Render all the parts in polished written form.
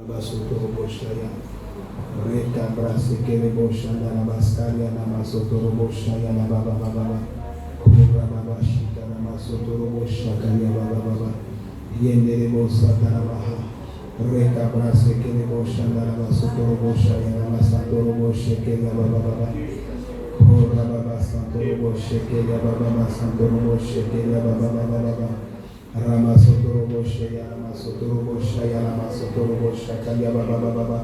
Basotoroboshaya, Reka Brasekele Boshanda Namaskaria Namasotoroboshaya Baba Baba, Kura Baba Shika Namasotoroboshakaria Baba Baba, Yenderebo Satarabaha, Reka Brasekele Boshanda Namasotoroboshaya Namasotoroboshakele Baba Baba, Kura Baba Santoroboshakele Baba Santoroboshakele Baba Baba. Ramasotoroboshaya Ramasotoroboshaya Ramasotoroboshakaya Baba Baba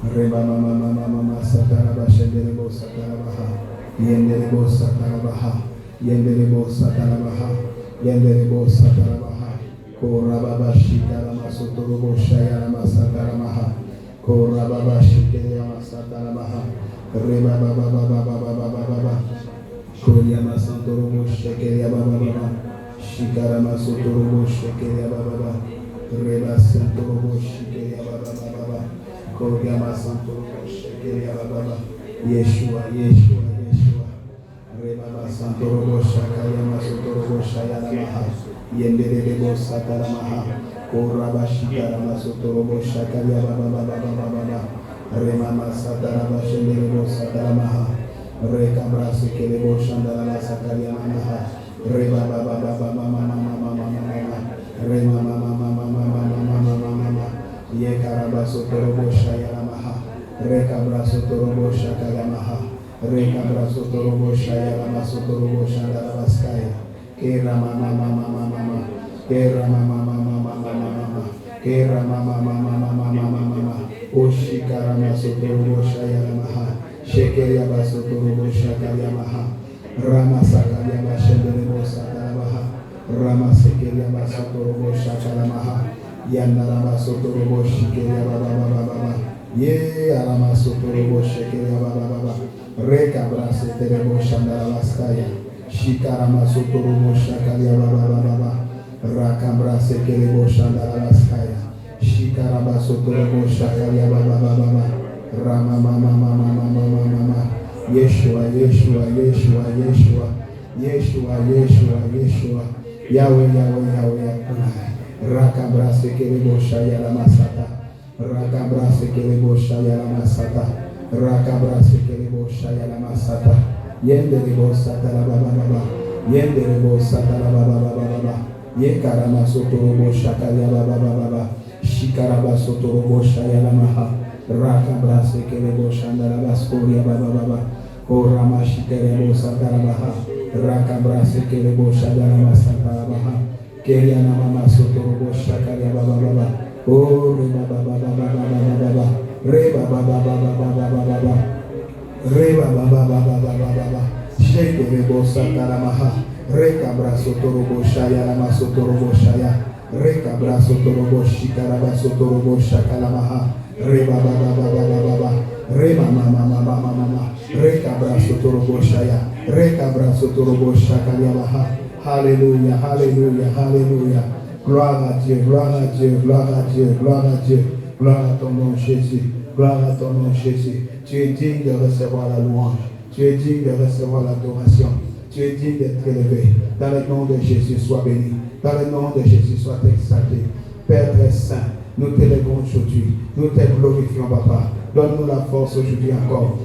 Reba Mama Mama Mama Satarabashenderebo Satarabaha Yenderebo Satarabaha Yenderebo Satarabaha Yenderebo Satarabaha Kora Baba Shika Ramasotoroboshaya Ramasataramaha Kora Baba Shika Ramasatarabaha Reba Baba Baba Baba Baba Koya Masantoroboshakaya Baba Baba Shikarama Sotorobo Shekeya Baba, Reba Santorobo Shekeya Baba, Kogama Santorobo Shekeya Baba, Yeshua, Reba Santorobo Shakaya Masotorobo Shayana Maha, Yenderebo Sataramaha, Koraba Shikarama Sotorobo Shakaya Baba, Rema Sataraba Shenderebo Sataramaha, Rekabra Sekelebo Shandala Sakaria Maha. Reba baba baba mama mama mama mama Rema mama mama mama mama mama Ye karabaso torobo shaya maha Rekabraso torobo shakaya maha Rekabraso torobo shaya maso torobo shanda baskaya Kera mama mama mama Kera mama mama mama mama Kera mama mama mama mama Oshikara maso torobo shaya maha Shekeya baso torobo shakaya maha Rama Sakaria Bashenderebo Satarabaha, Rama Sekeria Basotorobo Shakaramaha, Yandarama Sotorobo Shikeria Baba, Ye Arama Sotorobo Shekeria Baba, Reka Brase Terebo Shandarabaskaya, Shikarama Sotorobo Shakaria Baba, Rakambra Sekerebo Shandarabaskaya, Shikarama Sotorobo Shakaria Baba, Rama Mama. Yeshua, Yahweh, Rakabra Sekerebo Shayala Masata, Rakabra Sekerebo Shayala Masata, Rakabra Sekerebo Shayala Masata, Yenderebo Satara Baba, Yenderebo Satara Baba, Yekarama Sotorobo Shakaya Baba, Shikaraba Sotorobo Shayala Maha, Rakabra Sekerebo Shandara Baskoria Baba, Korama Shikerebo Satarabaha, Rakabra Sekerebo Shadara Satarabaha, Keriana Mama Sotorobo Shakaria Baba, O Reba Baba, Shekerebo Sataramaha, Rekabra Sotorobo Shaya Rama Sotorobo Shaya, Rekabra Sotorobo Shikaraba Sotorobo Shakalamaha, Reba Baba, Rema Mama, Rekabra Sotorobo Shaya, Rekabra Sotorobo Shakaliamaha. Alléluia. Gloire à Dieu, gloire à ton nom Jésus, gloire à ton nom Jésus. Tu es digne de recevoir la louange, tu es digne de recevoir l'adoration, tu es digne d'être élevé. Dans le nom de Jésus, sois béni, dans le nom de Jésus, sois exalté. Père très saint, nous t'élèvons aujourd'hui, nous te glorifions, Papa. Donne-nous la force aujourd'hui encore,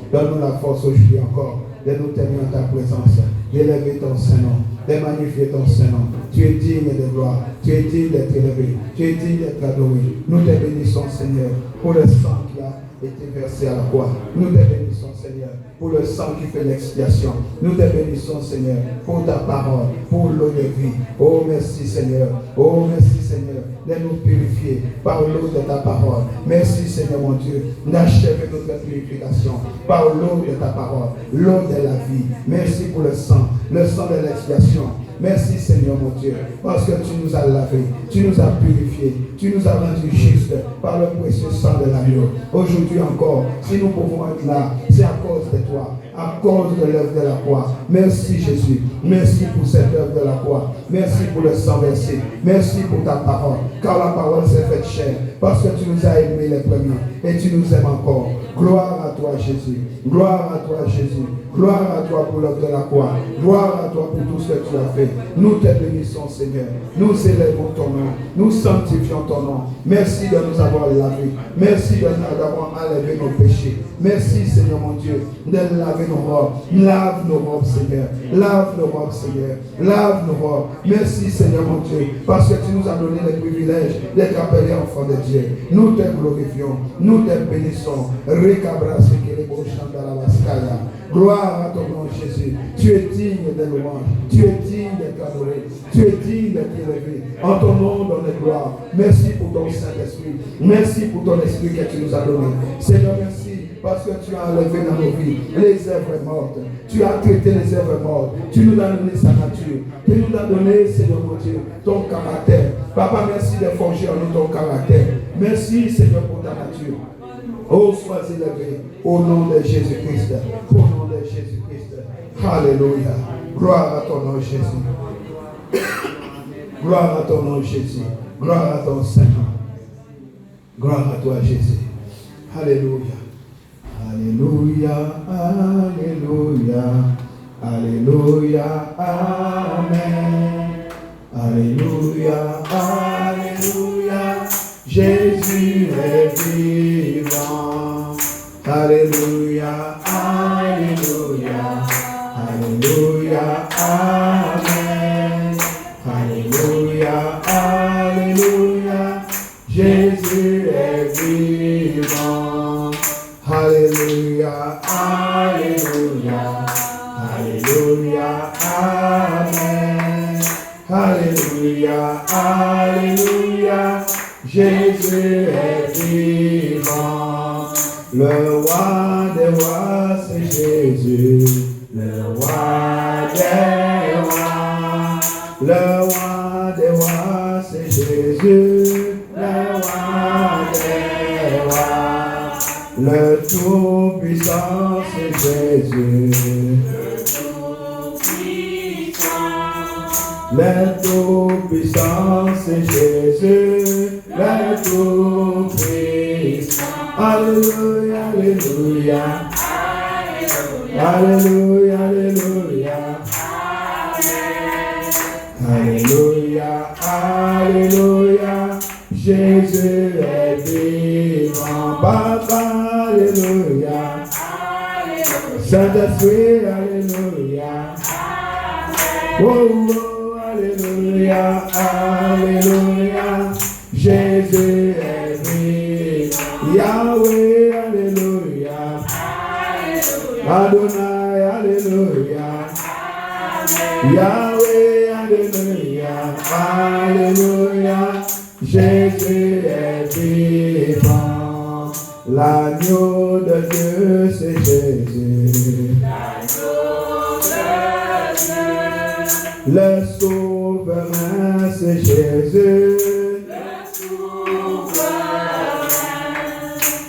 de nous tenir en ta présence, d'élever ton Saint-Nom, de magnifier ton Saint-Nom. Tu es digne de gloire, tu es digne d'être élevé, tu es digne d'être adoré. Nous te bénissons, Seigneur, pour le sang qui a été versé à la croix. Nous te bénissons, Seigneur, pour le sang qui fait l'expiation. Nous te bénissons, Seigneur, pour ta parole, pour l'eau de vie. Oh, merci, Seigneur, de nous purifier par l'eau de ta parole. Merci, Seigneur, mon Dieu, d'achever notre purification par l'eau de ta parole, l'eau de la vie. Merci pour le sang de l'expiation. Merci, Seigneur, mon Dieu, parce que tu nous as lavés, tu nous as purifiés, tu nous as rendus justes par le précieux sang de l'agneau. Aujourd'hui encore, si nous pouvons être là, c'est à cause de toi. À cause de l'œuvre de la croix. Merci Jésus. Merci pour cette œuvre de la croix. Merci pour le sang versé. Merci pour ta parole. Car la parole s'est faite chair. Parce que tu nous as aimés les premiers. Et tu nous aimes encore. Gloire à toi Jésus. Gloire à toi Jésus. Gloire à toi pour l'œuvre de la croix. Gloire à toi pour tout ce que tu as fait. Nous te bénissons Seigneur. Nous élevons ton nom. Nous sanctifions ton nom. Merci de nous avoir lavé. Merci d'avoir enlevé nos péchés. Merci Seigneur mon Dieu de laver nos robes. Lave nos robes Seigneur. Lave nos robes Seigneur. Lave nos robes. Merci Seigneur mon Dieu parce que tu nous as donné le privilège d'être appelés enfants de Dieu. Nous te glorifions. Nous te bénissons. Gloire à ton nom Jésus. Tu es digne de louange. Tu es digne d'être adoré. Tu es digne d'être élevé. En ton nom donne gloire. Merci pour ton Saint-Esprit. Merci pour ton Esprit que tu nous as donné. Seigneur, merci parce que tu as enlevé dans nos vies les œuvres mortes. Tu as traité les œuvres mortes. Tu nous as donné sa nature. Tu nous as donné, Seigneur mon Dieu, ton caractère. Papa, merci de forger en nous ton caractère. Merci, Seigneur, pour ta nature. Oh, sois élevé au nom de Jésus-Christ. Au nom de Jésus-Christ. Alléluia. Gloire à ton nom, Jésus. Gloire à ton nom, Jésus. Gloire à ton Saint-Nom. Gloire à toi, Jésus. Alléluia. Alléluia. Alléluia. Alléluia. Amen. Alléluia. Alléluia. Jésus est vivant. Alléluia. Alléluia. Alléluia. Amen. Alléluia. Alléluia. Jésus est vivant. Alléluia. Alléluia. Alléluia. Amen. Alléluia. Alléluia. Jésus est vivant. Le roi des rois, c'est Jésus. Le roi des rois. Le roi des rois, c'est Jésus. Le roi des rois. Le Tout-Puissant, c'est Jésus. Le Tout-Puissant, c'est Jésus. Le Tout-Puissant. Alléluia, Alléluia. Alléluia, Alléluia. Alléluia, Alléluia. Jésus est vivant. Papa, Alléluia. Saint-Esprit, Alléluia. Oh, oh, Alléluia, Alléluia. Jésus est vivant. Yahweh, Alléluia. Adonai, Alléluia. Yahweh, Alléluia. Alléluia. Jésus est vivant. L'agneau de Dieu, c'est Jésus. L'agneau de Dieu. Le souverain, c'est Jésus.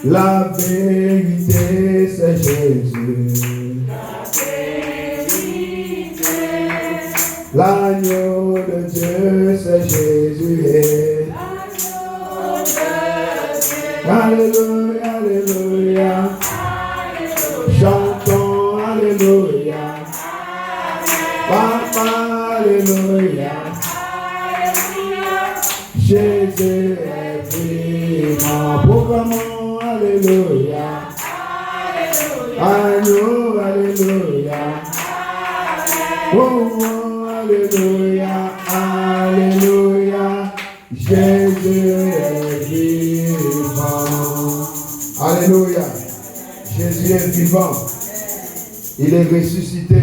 La vérité, c'est Jésus. La vérité. L'agneau de Dieu, c'est Jésus. L'agneau de Dieu. Alléluia, Alléluia. Chantons, Alléluia. Papa, Alléluia. Jésus est vivant. Proclamons, Alléluia. Alléluia. Alléluia. Oh, oh, Alléluia. Alléluia. Jésus est vivant. Alléluia. Jésus est vivant. Il est ressuscité.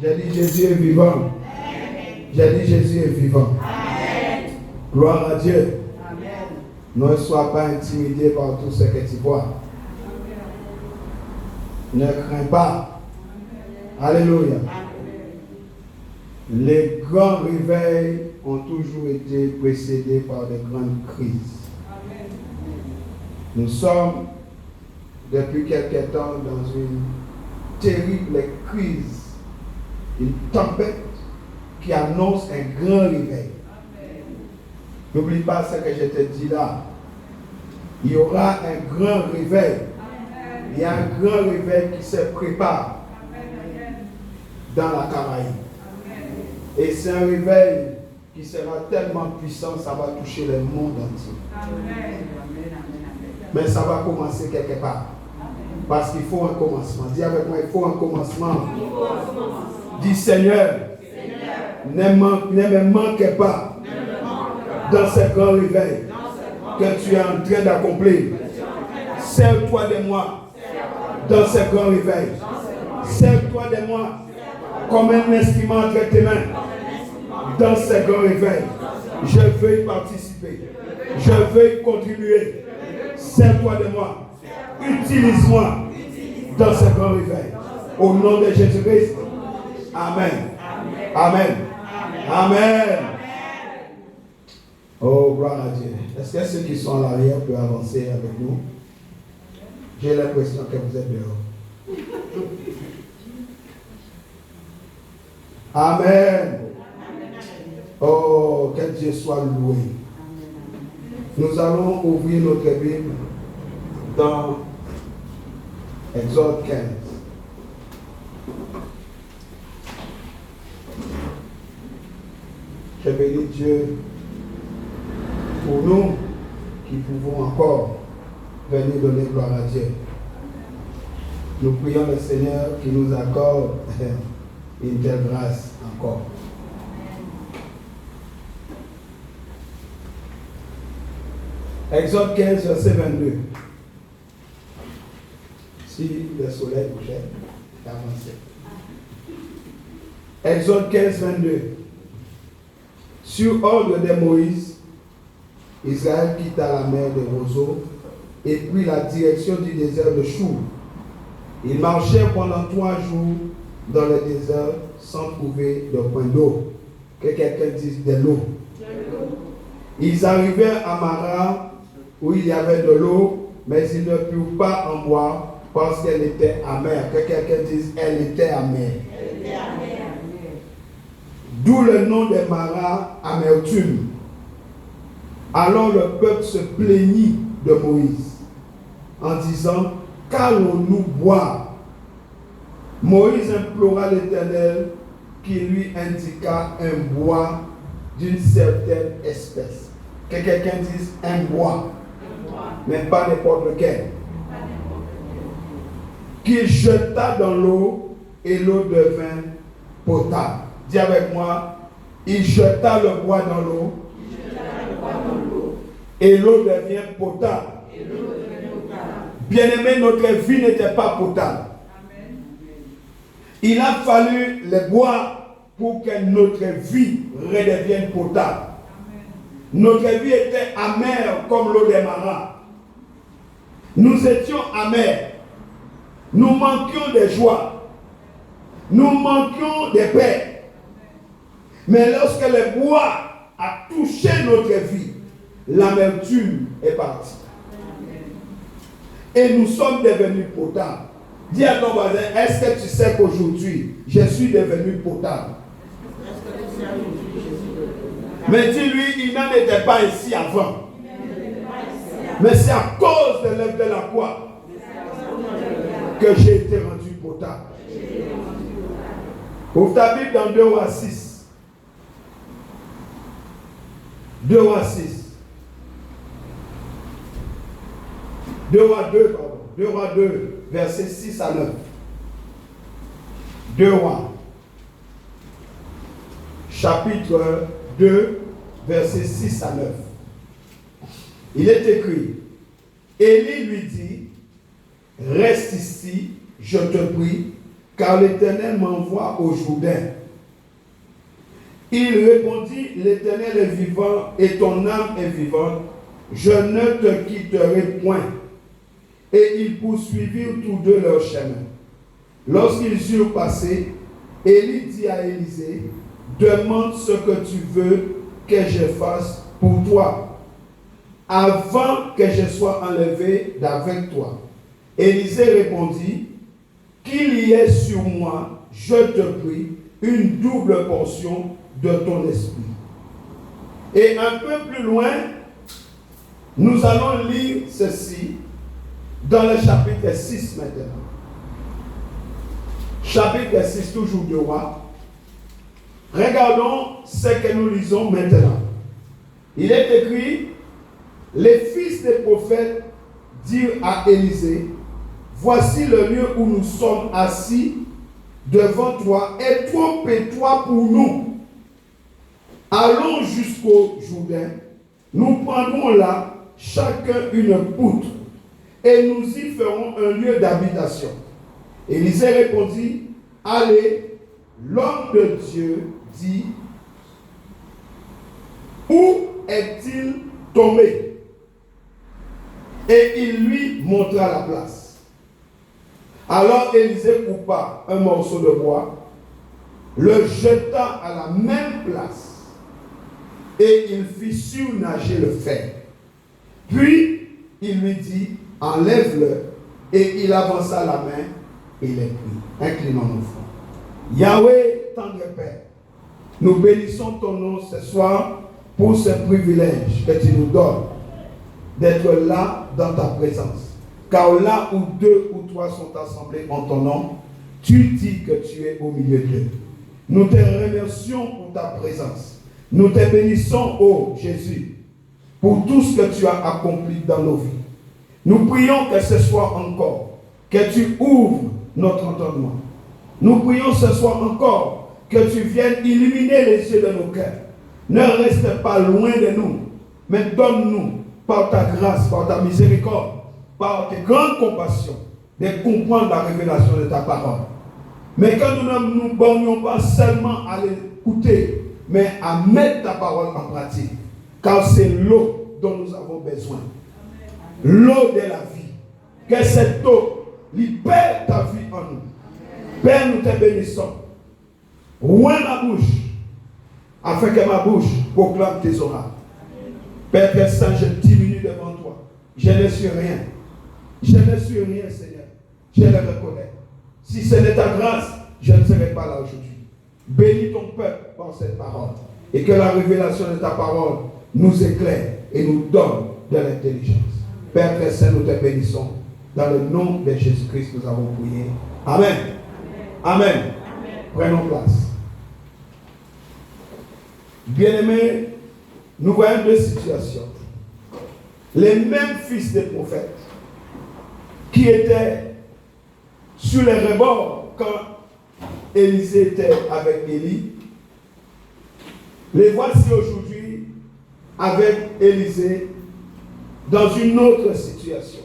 J'ai dit Jésus est vivant. J'ai dit Jésus est vivant. Gloire à Dieu. Ne sois pas intimidé par tout ce que tu vois. Ne crains pas. Alléluia. Les grands réveils ont toujours été précédés par de grandes crises. Nous sommes depuis quelque temps dans une terrible crise, une tempête qui annonce un grand réveil. N'oublie pas ce que je te dis là. Il y aura un grand réveil. Il y a un grand réveil qui se prépare dans la Caraïbe. Et c'est un réveil qui sera tellement puissant, ça va toucher le monde entier. Mais ça va commencer quelque part. Parce qu'il faut un commencement. Dis avec moi, il faut un commencement. Dis Seigneur, ne me manque pas dans ce grand réveil que tu es en train d'accomplir. Sers-toi de moi dans ce grand réveil. Sers-toi de moi comme un instrument entre tes mains dans ce grand réveil. Je veux y participer. Je veux y contribuer. Sers-toi de moi. Utilise-moi dans ce grand réveil. Au nom de Jésus-Christ. Amen. Amen. Amen. Oh, gloire à Dieu. Est-ce que ceux qui sont à l'arrière peuvent avancer avec nous? J'ai l'impression que vous êtes dehors. Amen. Oh, que Dieu soit loué. Nous allons ouvrir notre Bible dans Exode 15. Je bénis Dieu pour nous qui pouvons encore venir donner gloire à Dieu. Nous prions le Seigneur qui nous accorde une telle grâce encore. Exode 15, verset 22. Si le soleil couchait, avancez. Exode 15, 22. Sur ordre de Moïse, Israël quitta la mer de Roseau et prit la direction du désert de Chour. Ils marchèrent pendant 3 jours dans le désert sans trouver de point d'eau. Que quelqu'un dise de l'eau. Ils arrivèrent à Mara où il y avait de l'eau, mais ils ne purent pas en boire parce qu'elle était amère. Que quelqu'un dise elle était amère. D'où le nom de Mara, amertume. Alors le peuple se plaignit de Moïse en disant, qu'allons-nous boire? Moïse implora l'Éternel qui lui indiqua un bois d'une certaine espèce. Que quelqu'un dise un bois, mais pas n'importe lequel. Qu'il jeta dans l'eau et l'eau devint potable. Dis avec moi, il jeta le bois dans l'eau et l'eau devient potable. Bien-aimé, notre vie n'était pas potable. Il a fallu le bois pour que notre vie redevienne potable. Notre vie était amère comme l'eau des Mara. Nous étions amers. Nous manquions de joie. Nous manquions de paix. Mais lorsque le bois a touché notre vie, l'amertume est partie. Et nous sommes devenus potables. Dis à ton voisin, est-ce que tu sais qu'aujourd'hui, je suis devenu potable? Mais dis-lui, il n'en était pas ici avant. Mais c'est à cause de l'œuvre de la croix que j'ai été rendu potable. Ouvre ta Bible dans 2 Rois 6. 2 Rois 6. 2 Rois 2, pardon. 2 Rois 2, versets 6 à 9. 2 Rois, chapitre 2, versets 6 à 9. Il est écrit, Élie lui dit, reste ici, je te prie, car l'Éternel m'envoie au Jourdain. Il répondit, l'Éternel est vivant et ton âme est vivante, je ne te quitterai point. Et ils poursuivirent tous deux leur chemin. Lorsqu'ils eurent passé, Élie dit à Élisée, demande ce que tu veux que je fasse pour toi, avant que je sois enlevé d'avec toi. Élisée répondit, qu'il y ait sur moi, je te prie, une double portion de ton esprit. Et un peu plus loin, nous allons lire ceci dans le chapitre 6 maintenant. Chapitre 6, toujours de Rois. Regardons ce que nous lisons maintenant. Il est écrit, les fils des prophètes dirent à Élisée, voici le lieu où nous sommes assis devant toi est trop étroit pour nous. Allons jusqu'au Jourdain, nous prendrons là chacun une poutre et nous y ferons un lieu d'habitation. Élisée répondit, allez, l'homme de Dieu dit, où est-il tombé? Et il lui montra la place. Alors Élisée coupa un morceau de bois, le jeta à la même place, et il fit surnager le fer. Puis il lui dit, enlève-le, et il avança la main et les prit. Inclinons-nous, frères. Yahweh, tendre Père, nous bénissons ton nom ce soir pour ce privilège que tu nous donnes d'être là dans ta présence. Car là où deux ou trois sont assemblés en ton nom, tu dis que tu es au milieu d'eux. Nous te remercions pour ta présence. Nous te bénissons, ô Jésus, pour tout ce que tu as accompli dans nos vies. Nous prions que ce soir encore, que tu ouvres notre entendement. Nous prions ce soir encore que tu viennes illuminer les yeux de nos cœurs. Ne reste pas loin de nous, mais donne-nous, par ta grâce, par ta miséricorde, par tes grandes compassions, de comprendre la révélation de ta parole. Mais que nous ne nous bornions pas seulement à l'écouter, mais à mettre ta parole en pratique. Car c'est l'eau dont nous avons besoin. L'eau de la vie. Que cette eau libère ta vie en nous. Père, nous te bénissons. Ouvre ma bouche, afin que ma bouche proclame tes oracles. Père très saint, je diminue devant toi. Je ne suis rien. Je ne suis rien, Seigneur. Je le reconnais. Si ce n'est ta grâce, je ne serai pas là aujourd'hui. Bénis ton peuple par cette parole. Et que la révélation de ta parole nous éclaire et nous donne de l'intelligence. Père très saint, nous te bénissons. Dans le nom de Jésus-Christ, nous avons prié. Amen. Amen. Amen. Prenons place. Bien-aimés, nous voyons deux situations. Les mêmes fils des prophètes qui étaient sur les rebords quand Élisée était avec Élie, les voici aujourd'hui avec Élisée dans une autre situation.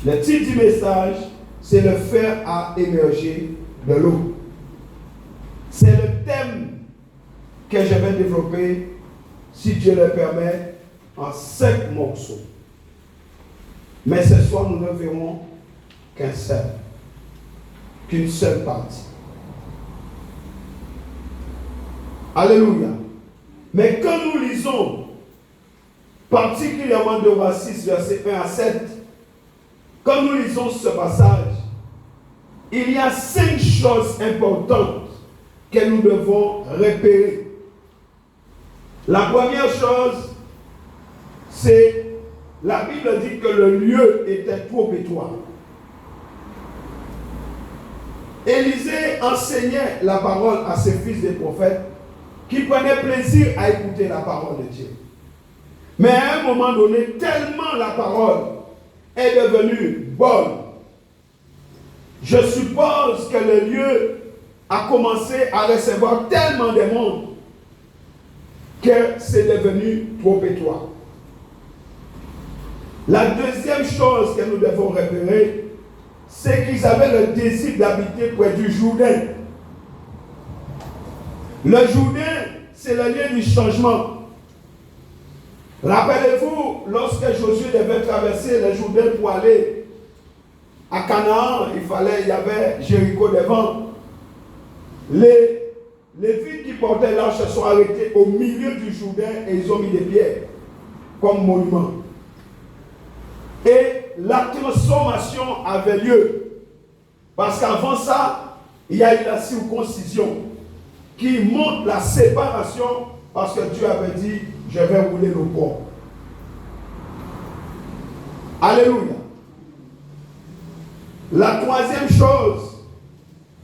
Le titre du message, c'est le fer à émerger de l'eau. C'est le thème que je vais développer, si Dieu le permet, en 5 morceaux. Mais ce soir, nous ne verrons qu'une seule partie. Alléluia. Mais quand nous lisons, particulièrement de Romains 6, versets 1 à 7, quand nous lisons ce passage, il y a 5 choses importantes que nous devons repérer. La première chose, c'est la Bible dit que le lieu était trop étroit. Élisée enseignait la parole à ses fils des prophètes qui prenaient plaisir à écouter la parole de Dieu. Mais à un moment donné, tellement la parole est devenue bonne, je suppose que le lieu a commencé à recevoir tellement de monde que c'est devenu trop étroit. La deuxième chose que nous devons repérer, c'est qu'ils avaient le désir d'habiter près du Jourdain. Le Jourdain, c'est le lieu du changement. Rappelez-vous, lorsque Josué devait traverser le Jourdain pour aller à Canaan, il y avait Jéricho devant. Les villes qui portaient l'arche se sont arrêtées au milieu du Jourdain et ils ont mis des pierres comme monument. Et la transformation avait lieu. Parce qu'avant ça, il y a eu la circoncision qui montre la séparation parce que Dieu avait dit, je vais rouler le pont. Alléluia. La troisième chose,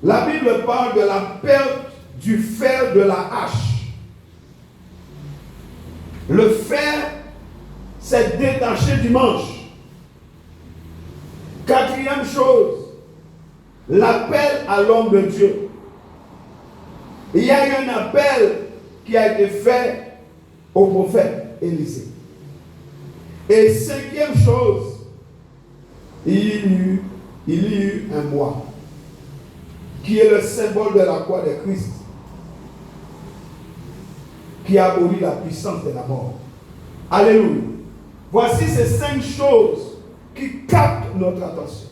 la Bible parle de la perte du fer de la hache. Le fer s'est détaché du manche. Quatrième chose, l'appel à l'homme de Dieu. Il y a eu un appel qui a été fait au prophète Élisée. Et cinquième chose, il y a eu un bois qui est le symbole de la croix de Christ, qui abolit la puissance de la mort. Alléluia. Voici ces 5 choses qui captent notre attention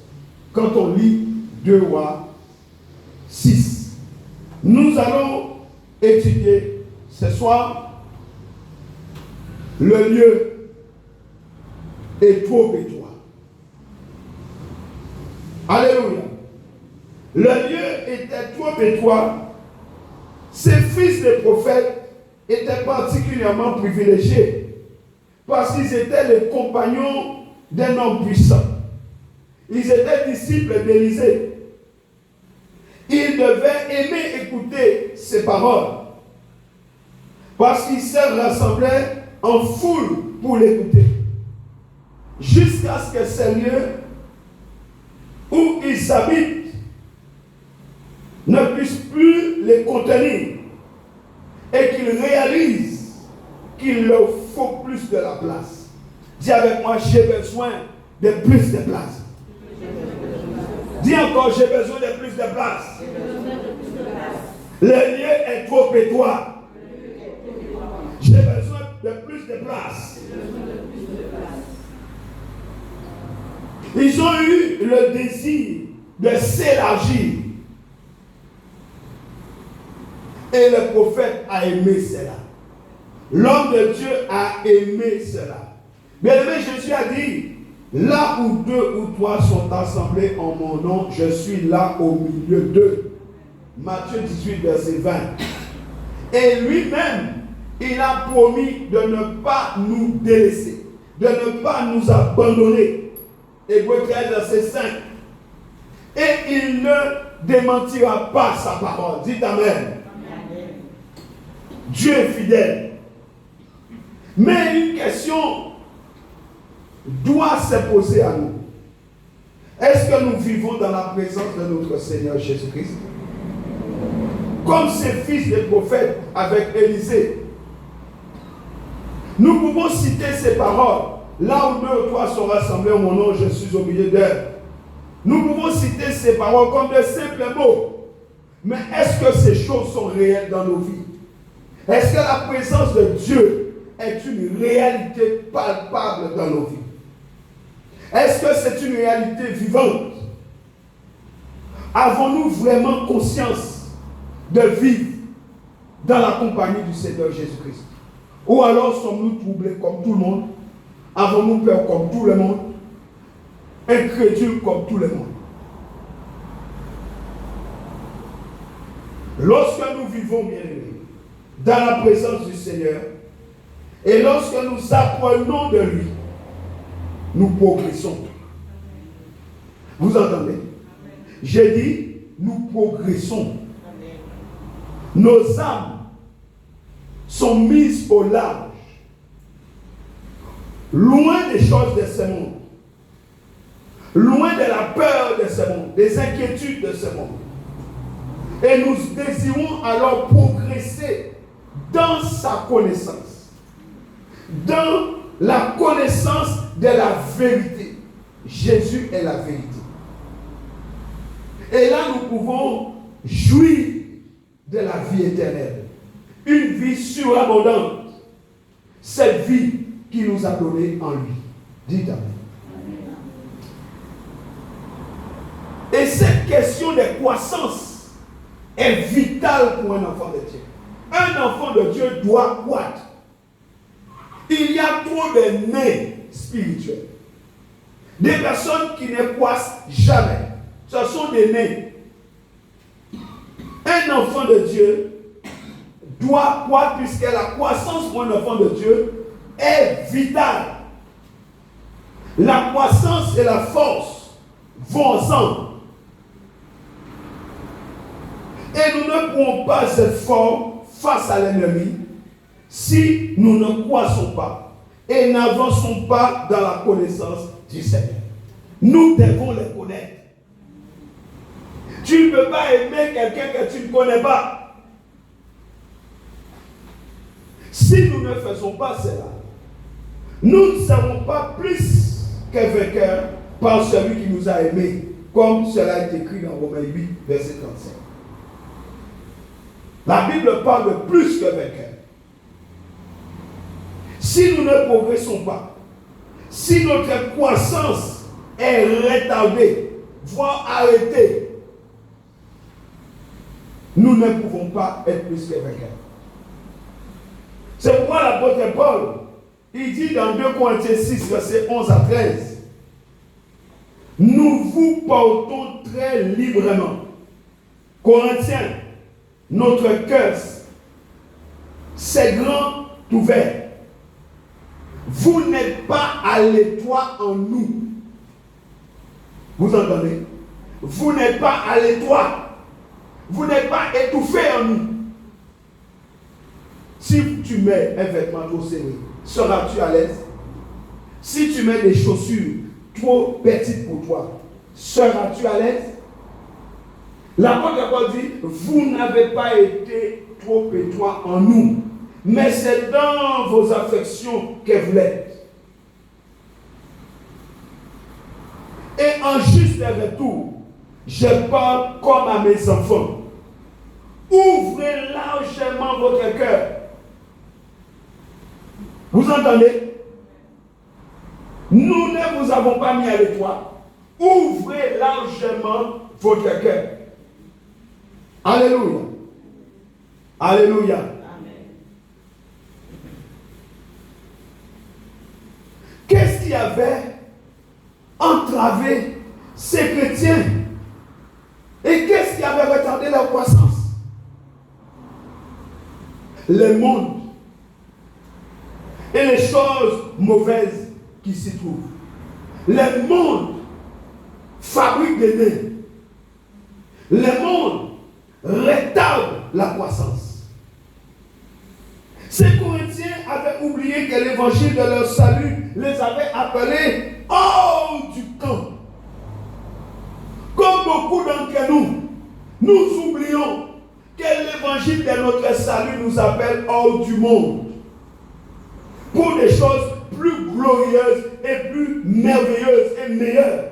quand on lit 2 Rois 6. Nous allons étudier ce soir le lieu est trop étroit. Alléluia. Le lieu était trop étroit. Ces fils de prophètes étaient particulièrement privilégiés parce qu'ils étaient les compagnons d'un homme puissant. Ils étaient disciples d'Élisée. Ils devaient aimer écouter ses paroles parce qu'ils se rassemblaient en foule pour l'écouter. Jusqu'à ce que ces lieux où ils habitent ne puissent plus les contenir et qu'ils réalisent qu'il leur faut plus de la place. Dis avec moi, j'ai besoin de plus de place. Dis encore, j'ai besoin de plus de place. Le lieu est trop étroit. J'ai besoin de plus de place. Ils ont eu le désir de s'élargir. Et le prophète a aimé cela. L'homme de Dieu a aimé cela. Bien-aimé, Jésus a dit, là où 2 ou 3 sont assemblés en mon nom, je suis là au milieu d'eux. Matthieu 18, verset 20. Et lui-même, il a promis de ne pas nous délaisser, de ne pas nous abandonner. Hébreux 13, verset 5. Et il ne démentira pas sa parole. Dites Amen. Amen. Dieu est fidèle. Mais une question doit se poser à nous. Est-ce que nous vivons dans la présence de notre Seigneur Jésus-Christ? Comme ces fils des prophètes avec Élisée. Nous pouvons citer ces paroles. Là où 2 ou 3 sont rassemblés en mon nom, je suis au milieu d'eux. Nous pouvons citer ces paroles comme de simples mots. Mais est-ce que ces choses sont réelles dans nos vies? Est-ce que la présence de Dieu est une réalité palpable dans nos vies? Est-ce que c'est une réalité vivante? Avons-nous vraiment conscience de vivre dans la compagnie du Seigneur Jésus-Christ? Ou alors sommes-nous troublés comme tout le monde? Avons-nous peur comme tout le monde? Incrédules comme tout le monde? Lorsque nous vivons, bien-aimés, dans la présence du Seigneur, et lorsque nous apprenons de lui, nous progressons. Vous entendez? J'ai dit, nous progressons. Nos âmes sont mises au large, loin des choses de ce monde, loin de la peur de ce monde, des inquiétudes de ce monde. Et nous désirons alors progresser dans sa connaissance, dans la connaissance de la vérité. Jésus est la vérité. Et là, nous pouvons jouir de la vie éternelle. Une vie surabondante. Cette vie qui nous a donné en lui. Dites Amen. Et cette question de croissance est vitale pour un enfant de Dieu. Un enfant de Dieu doit croître. Il y a trop de nez spirituels. Des personnes qui ne croissent jamais. Ce sont des nains. Un enfant de Dieu doit croître puisque la croissance pour un enfant de Dieu est vitale. La croissance et la force vont ensemble. Et nous ne pourrons pas être forts face à l'ennemi si nous ne croissons pas et n'avançons pas dans la connaissance du Seigneur. Nous devons les connaître. Tu ne peux pas aimer quelqu'un que tu ne connais pas. Si nous ne faisons pas cela, nous ne serons pas plus que vainqueurs par celui qui nous a aimés, comme cela est écrit dans Romains 8, verset 35. La Bible parle de plus que vainqueurs. Si nous ne progressons pas, si notre croissance est retardée, voire arrêtée, nous ne pouvons pas être plus que vainqueurs. C'est pourquoi l'apôtre Paul, il dit dans 2 Corinthiens 6, versets 11 à 13, nous vous portons très librement. Corinthiens, notre cœur, c'est grand ouvert. Vous n'êtes pas à l'étroit en nous. Vous entendez? Vous n'êtes pas à l'étroit. Vous n'êtes pas étouffé en nous. Si tu mets un vêtement trop serré, seras-tu à l'aise? Si tu mets des chaussures trop petites pour toi, seras-tu à l'aise? L'apôtre Paul dit, vous n'avez pas été trop étroit en nous, mais c'est dans vos affections que vous l'êtes. Et en juste retour, je parle comme à mes enfants. Ouvrez largement votre cœur. Vous entendez? Nous ne vous avons pas mis à l'étroit. Ouvrez largement votre cœur. Alléluia. Alléluia. Amen. Qu'est-ce qui avait entravé ces chrétiens? Et qu'est-ce qui avait retardé leur croissance? Le monde et les choses mauvaises qui s'y trouvent. Le monde fabrique des nains. Le monde retarde la croissance. Ces Corinthiens avaient oublié que l'évangile de leur salut les avait appelés hors du camp. Comme beaucoup d'entre nous, nous oublions que l'évangile de notre salut nous appelle hors du monde pour des choses plus glorieuses et plus merveilleuses et meilleures.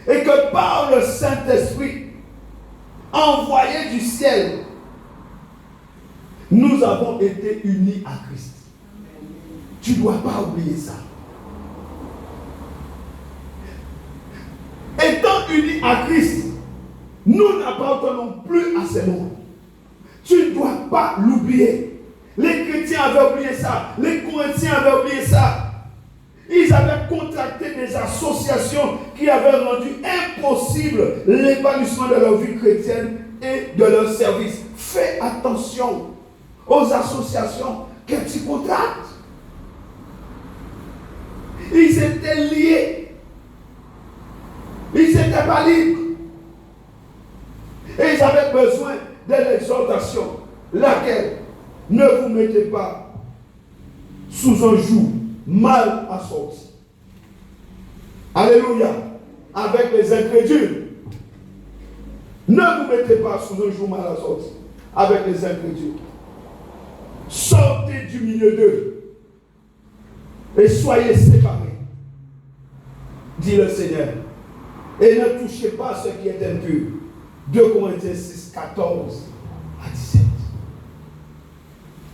Et que par le Saint-Esprit envoyé du ciel, nous avons été unis à Christ. Tu ne dois pas oublier ça. Étant unis à Christ, nous n'appartenons plus à ce monde. Tu ne dois pas l'oublier. Les chrétiens avaient oublié ça. Les Corinthiens avaient oublié ça. Ils avaient contracté des associations qui avaient rendu impossible l'épanouissement de leur vie chrétienne et de leur service. Fais attention aux associations que tu contractes. Ils étaient liés. Ils n'étaient pas libres. Et ils avaient besoin de l'exhortation, laquelle ne vous mettez pas sous un joug mal assorti. Alléluia. Avec les incrédules. Ne vous mettez pas sous un joug mal assorti. Avec les incrédules. Sortez du milieu d'eux. Et soyez séparés. Dit le Seigneur. Et ne touchez pas ce qui est impur. 2 Corinthiens 6, 14 à 17.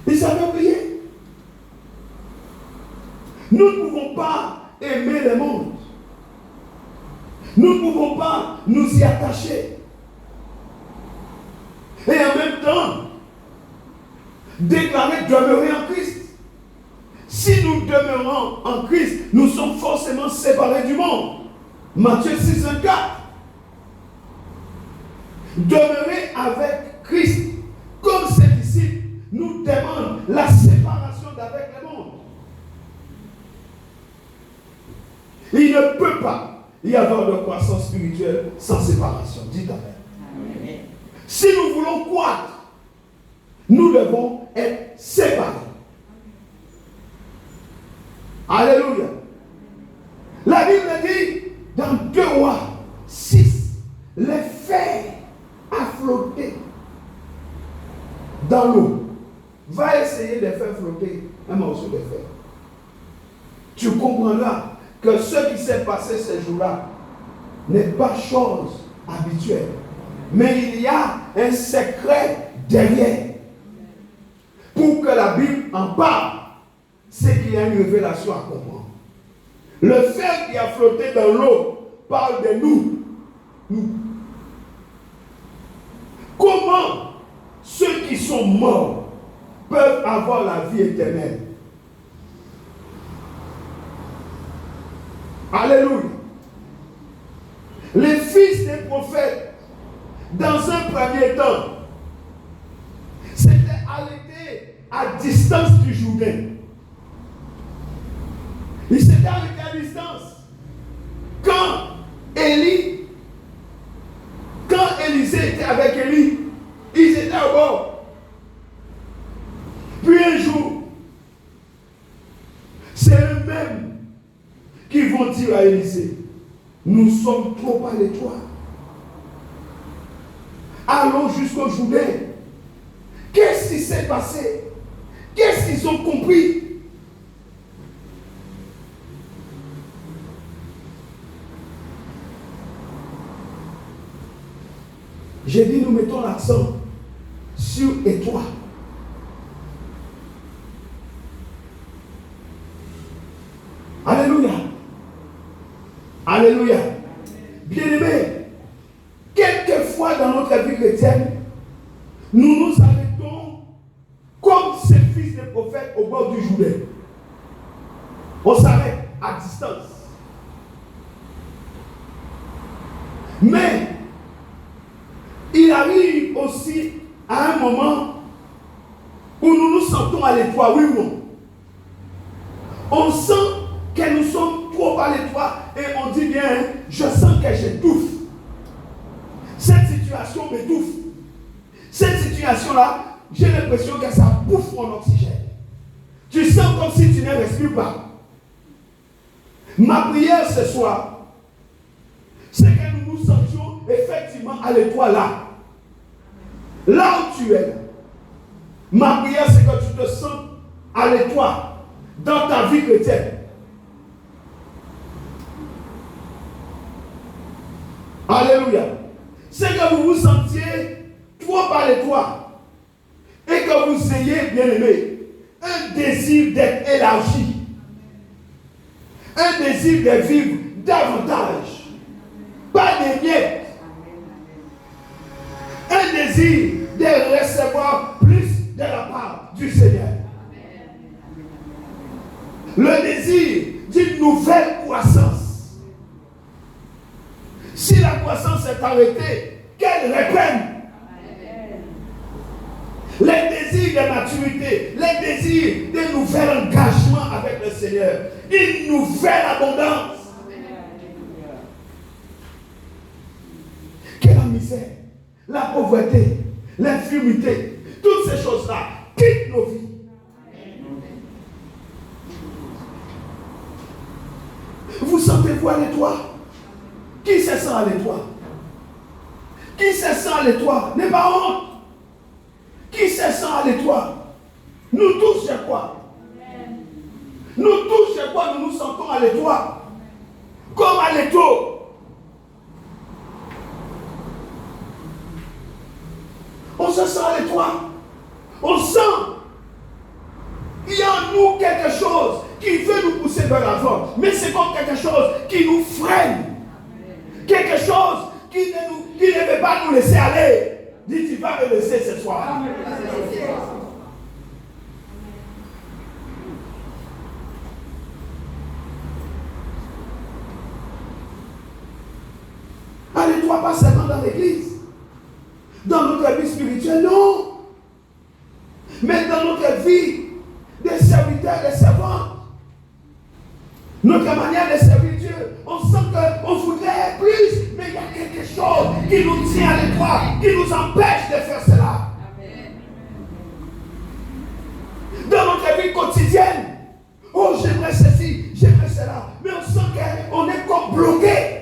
Ils avaient oublié. Nous ne pouvons pas aimer le monde. Nous ne pouvons pas nous y attacher. Et en même temps, déclarer demeurer en Christ. Si nous demeurons en Christ, nous sommes forcément séparés du monde. Matthieu 6, 24. Demeurer avec Christ, comme ses disciples, nous demande la séparation d'avec le monde. Il ne peut pas y avoir de croissance spirituelle sans séparation. Dites Amen. Si nous voulons croître, nous devons être séparés. Alléluia. La Bible dit dans 2 Rois 6, les fers à flotter dans l'eau. Va essayer de faire flotter un morceau de fer. Tu comprendras que ce qui s'est passé ces jours-là n'est pas chose habituelle. Mais il y a un secret derrière. Pour que la Bible en parle, c'est qu'il y a une révélation à comprendre. Le fer qui a flotté dans l'eau parle de nous. Comment ceux qui sont morts peuvent avoir la vie éternelle? Alléluia. Les fils des prophètes, dans un premier temps, s'étaient arrêtés à distance du Jourdain. Ils s'étaient arrêtés à distance. Quand Élisée était avec Élie, ils étaient au bord. Puis un jour, c'est eux-mêmes qui vont dire à Élisée, nous sommes trop à l'étroit. Allons jusqu'au Jourdain. Qu'est-ce qui s'est passé? Qu'est-ce qu'ils ont compris? J'ai dit, nous mettons l'accent sur étroit. Alléluia. Alléluia. Bien-aimés, quelquefois dans notre vie chrétienne, nous nous arrêtons comme ces fils de prophètes au bord du Jourdain. On s'arrête à distance. Mais il arrive aussi à un moment où nous nous sentons à l'étroit, oui ou non? On sent que nous sommes trop à l'étroit et on dit bien, je sens que j'étouffe. Cette situation m'étouffe. Cette situation-là, j'ai l'impression que ça bouffe mon oxygène. Tu sens comme si tu ne respires pas. Ma prière ce soir, c'est que nous nous sentions effectivement à l'étroit là. Là où tu es. Ma prière, c'est que tu te sens à l'étroit dans ta vie chrétienne. Alléluia. C'est que vous vous sentiez trop à l'étroit et que vous ayez, bien aimé, un désir d'être élargi, un désir de vivre davantage, pas des miettes, un désir de recevoir plus de la part du Seigneur. Le désir d'une nouvelle croissance. Si la croissance est arrêtée, qu'elle reprenne. Les désirs de maturité, les désirs de nouvel engagement avec le Seigneur, une nouvelle abondance. Que la misère, la pauvreté, l'infirmité, toutes ces choses-là quittent nos vies. Vous sentez-vous à l'étroit? Qui se sent à l'étroit? Qui se sent à l'étroit? N'est pas honte. Qui se sent à l'étroit? Nous tous, je crois. Nous tous, je crois, nous nous sentons à l'étroit. Comme à l'étau. On se sent à l'étroit. On sent qu'il y a en nous quelque chose qui veut nous pousser vers l'avant. Mais c'est comme quelque chose qui nous freine. Quelque chose qui ne veut pas nous laisser aller. Dis, tu vas me laisser ce soir. vois pas seulement dans l'église. Dans notre vie spirituelle, non. Mais dans notre vie des serviteurs, des servantes, notre manière de servir Dieu, on sent qu'on voudrait plus, mais il y a quelque chose qui nous tient à l'étroit, qui nous empêche de faire cela. Dans notre vie quotidienne, oh j'aimerais ceci, j'aimerais cela, mais on sent qu'on est comme bloqué.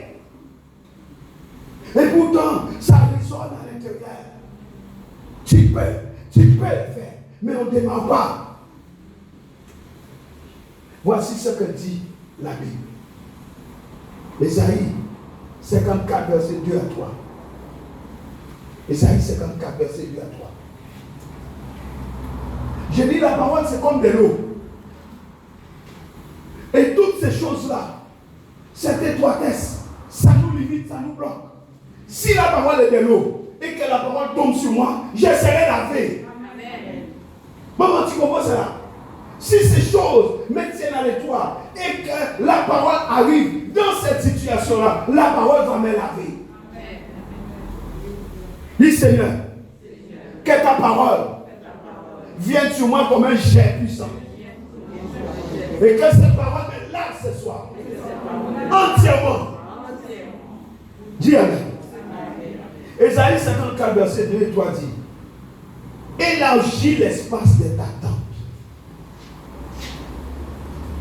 Et pourtant, ça résonne à l'intérieur. Tu peux le faire, mais on ne démarre pas. Voici ce que dit la Bible. Ésaïe 54, verset 2 à 3. Ésaïe 54, verset 2 à 3. Je dis la parole, c'est comme de l'eau. Et toutes ces choses-là, cette étroitesse, ça nous limite, ça nous bloque. Si la parole est de l'eau et que la parole tombe sur moi, je serai lavé. Amen. Maman, tu comprends cela? Si ces choses me tiennent à l'étroit et que la parole arrive dans cette situation-là, la parole va me laver. Dis Seigneur, que ta parole vienne sur moi comme un jet puissant. Et que cette parole me lave ce soir. Entièrement. Dis Amen. Ésaïe 54, verset 2 et 3 dit: élargis l'espace de ta tente.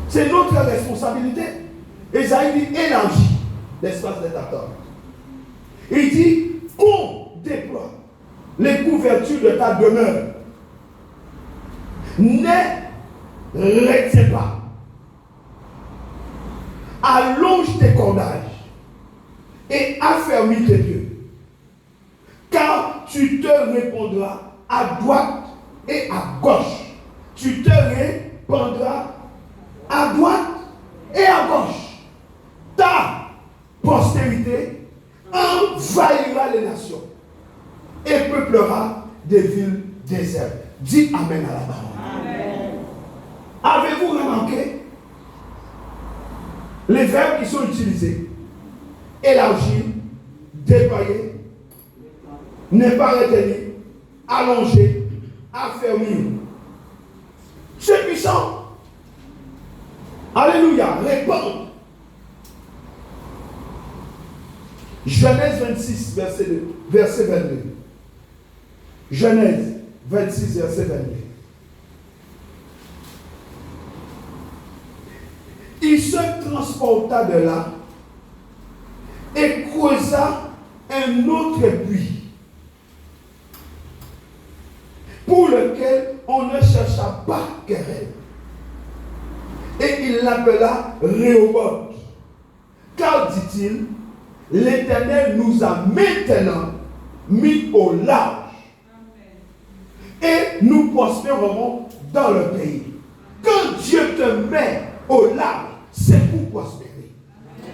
C'est notre responsabilité. Ésaïe dit: élargis l'espace de ta tente. Il dit: qu'on déploie les couvertures de ta demeure. Ne retiens pas. Allonge tes cordages et affermis tes pieds. Car tu te répandras à droite et à gauche. Tu te répandras à droite et à gauche. Ta postérité envahira les nations et peuplera des villes désertes. Dis Amen à la parole. Amen. Avez-vous remarqué les verbes qui sont utilisés? Élargir, déployer, ne pas retenir, allonger, affermir. C'est puissant. Alléluia. Répondre. Genèse 26, verset 22. Genèse 26, verset 22. Il se transporta de là et creusa un autre puits pour lequel on ne chercha pas querelle. Et il l'appela Rehoboth. Car, dit-il, l'Éternel nous a maintenant mis au large. Et nous prospérerons dans le pays. Quand Dieu te met au large, c'est pour prospérer.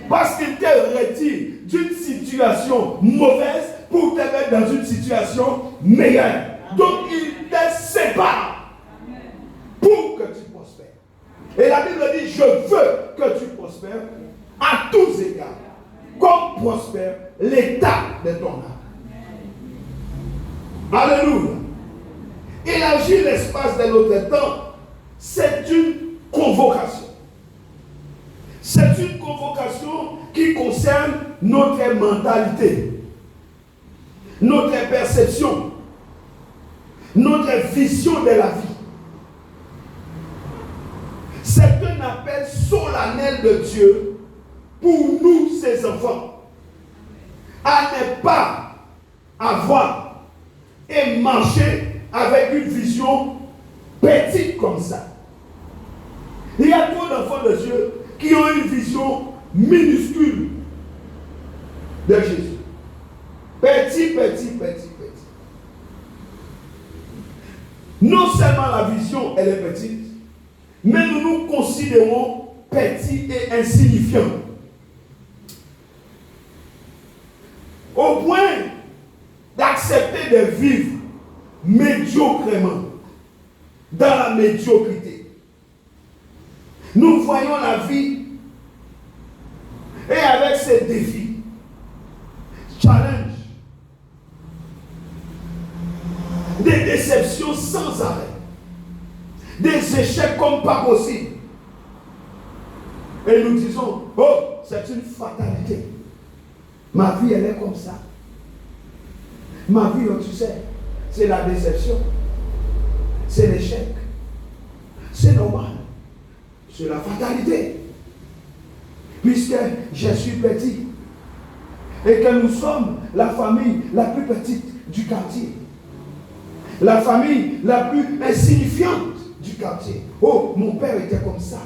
Parce qu'il te retire d'une situation mauvaise pour te mettre dans une situation meilleure. Donc il te sépare pour que tu prospères. Et la Bible dit: je veux que tu prospères à tous égards, comme prospère l'état de ton âme. Alléluia. Élargir l'espace de notre temps, c'est une convocation. C'est une convocation qui concerne notre mentalité, notre perception, notre vision de la vie. C'est un appel solennel de Dieu pour nous, ses enfants, à ne pas avoir et marcher avec une vision petite comme ça. Il y a trop d'enfants de Dieu qui ont une vision minuscule de Jésus. Petit, petit, petit, petit. Non seulement la vision, elle est petite, mais nous nous considérons petits et insignifiants. Au point d'accepter de vivre médiocrement, dans la médiocrité. Nous voyons la vie et avec ses défis, challenges des déceptions sans arrêt, des échecs comme pas possible. Et nous disons, oh, c'est une fatalité. Ma vie, elle est comme ça. Ma vie, tu sais, c'est la déception. C'est l'échec. C'est normal. C'est la fatalité. Puisque je suis petit. Et que nous sommes la famille la plus petite du quartier. La famille la plus insignifiante du quartier. Oh, mon père était comme ça.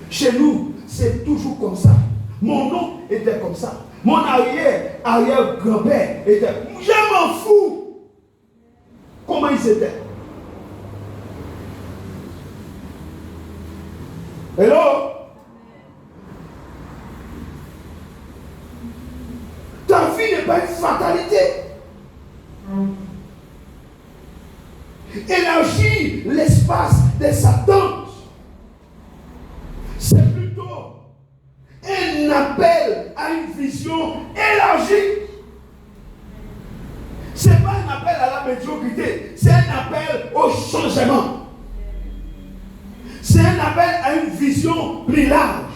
Chez nous, c'est toujours comme ça. Mon oncle était comme ça. Mon arrière-grand-père était. Je m'en fous. Comment ils étaient? Hello? Ta vie n'est pas une fatalité. Élargis l'espace des attentes. C'est plutôt un appel à une vision élargie. Ce n'est pas un appel à la médiocrité, c'est un appel au changement. C'est un appel à une vision plus large,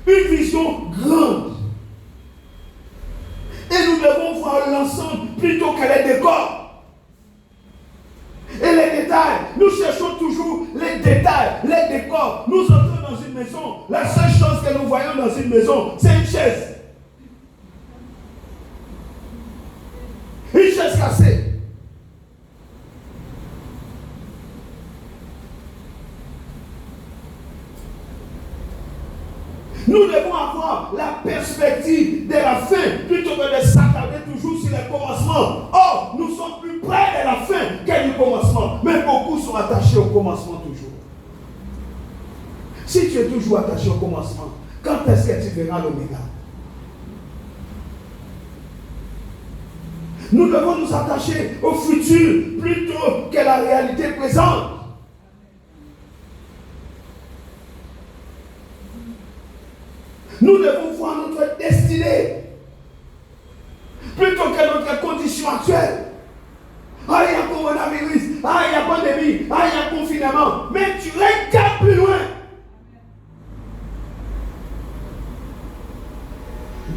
une vision grande. Et nous devons voir l'ensemble plutôt que les décors. Et les détails, nous cherchons toujours les détails, les décors. Nous entrons dans une maison, la seule chose que nous voyons dans une maison, c'est une chaise. Une chaise cassée. Nous devons avoir la perspective de la fin plutôt que de s'attarder toujours sur les commencements. Or, nous sommes plus près de la fin que du commencement. Mais beaucoup sont attachés au commencement toujours. Si tu es toujours attaché au commencement, quand est-ce que tu verras l'oméga? Nous devons nous attacher au futur plutôt que la réalité présente. Nous devons voir notre destinée plutôt que notre condition actuelle. Ah, il y a coronavirus, ah, il y a pandémie, ah, il y a confinement. Mais tu regardes plus loin.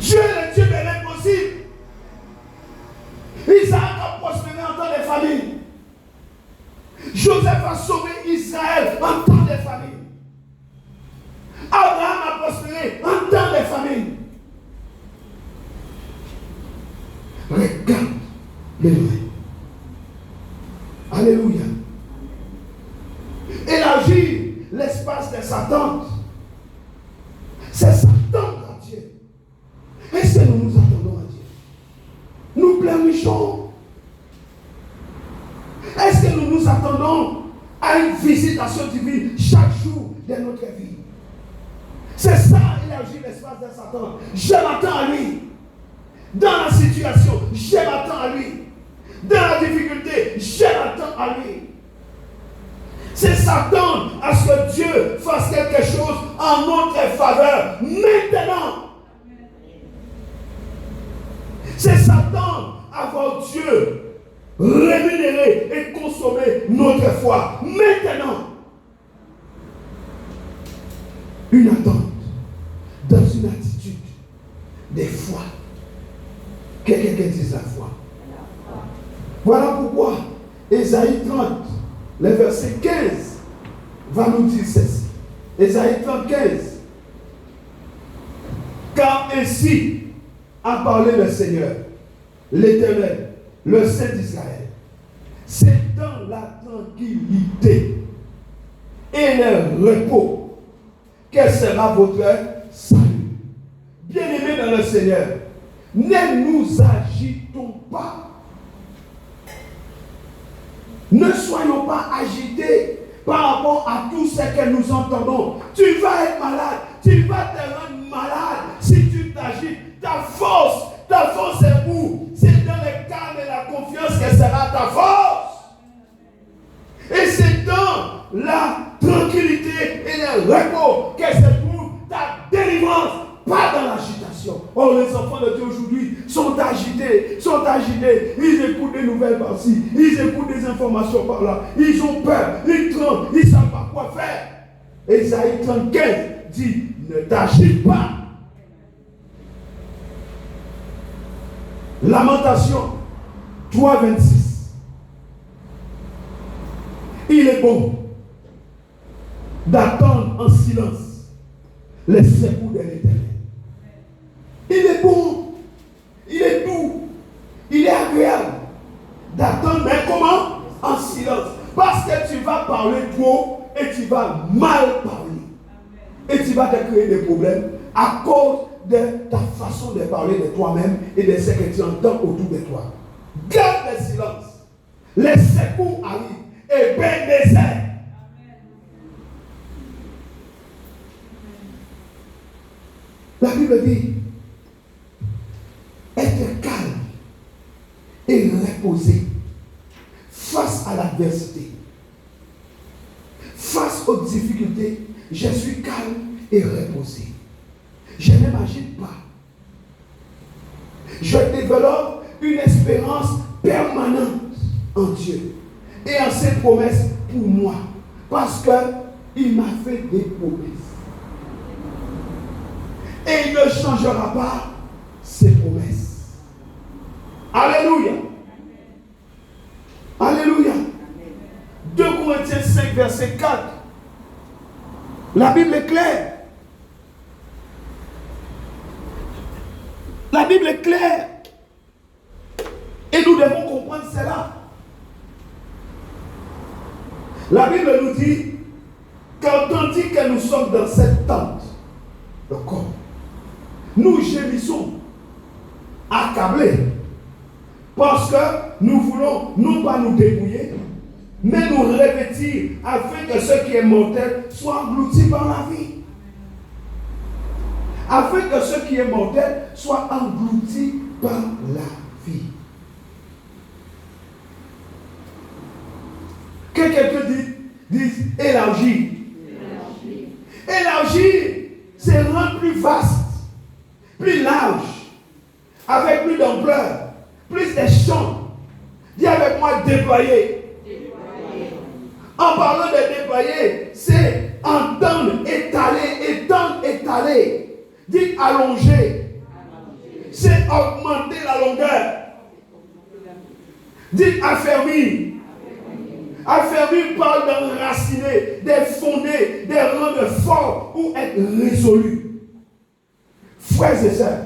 Dieu est le Dieu de l'impossible. Isaac a prospéré en temps de famine. Joseph a sauvé Israël en temps de famine. Abraham a prospéré en temps de famine. Regarde les loin. Alléluia. Élargir l'espace de sa tente. C'est sa tente à Dieu. Est-ce que nous nous attendons à Dieu? Nous pleurnichons. Est-ce que nous nous attendons à une visitation divine chaque jour de notre vie? C'est ça, élargir l'espace de Satan. Je m'attends à lui. Dans la situation, je m'attends à lui. Dans la difficulté, je m'attends à lui. C'est s'attendre à ce que Dieu fasse quelque chose en notre faveur maintenant. C'est s'attendre à voir Dieu rémunérer et consommer notre foi maintenant. Une attente dans une attitude de foi. Que quelqu'un dise la foi. Voilà pourquoi Ésaïe 30, le verset 15, va nous dire ceci. Ésaïe 30, 15. Car ainsi a parlé le Seigneur, l'Éternel, le Saint d'Israël. C'est dans la tranquillité et le repos quel sera votre salut. Bien-aimés dans le Seigneur, ne nous agitons pas. Ne soyons pas agités par rapport à tout ce que nous entendons. Tu vas être malade, tu vas te rendre malade si tu t'agites. Ta force est où? C'est dans le calme et la confiance que sera ta force. Et c'est dans la tranquillité et le repos que se trouve ta délivrance, pas dans l'agitation. Oh, les enfants de Dieu aujourd'hui sont agités. agités, ils écoutent des nouvelles par-ci, ils écoutent des informations par-là, ils ont peur, ils tremblent, ils ne savent pas quoi faire. Ésaïe 35 dit, ne t'agite pas. Lamentation 3,26. Il est bon d'attendre en silence les secours de l'Éternel. Il est bon, il est doux, il est agréable d'attendre, mais comment? En silence. Parce que tu vas parler trop et tu vas mal parler. Et tu vas te créer des problèmes à cause de ta façon de parler de toi-même et de ce que tu entends autour de toi. Garde le silence. Les secours arrivent. Et ben désert. La Bible dit, être calme et reposé face à l'adversité, face aux difficultés. Je suis calme et reposé. Je ne m'agite pas. Je développe une espérance permanente en Dieu et en ses promesses pour moi, parce qu'il m'a fait des promesses. Et il ne changera pas ses promesses. Alléluia. Alléluia. 2 Corinthiens 5, verset 4. La Bible est claire. La Bible est claire. Et nous devons comprendre cela. La Bible nous dit quand tandis que nous sommes dans cette tente, le corps, nous gémissons, accablés, parce que nous voulons non pas nous dépouiller, mais nous revêtir afin que ce qui est mortel soit englouti par la vie. Afin que ce qui est mortel soit englouti par la vie. Que quelqu'un dise élargir. Élargir, c'est rendre plus vaste, plus large, avec plus d'ampleur, plus de champ. Dis avec moi déployer. En parlant de déployer, c'est entendre, étaler, étendre, étaler. Dites allonger. C'est augmenter la longueur. Dites affermir. Affermir parle d'enraciner, de fonder, de rendre fort ou être résolu. Frères et sœurs,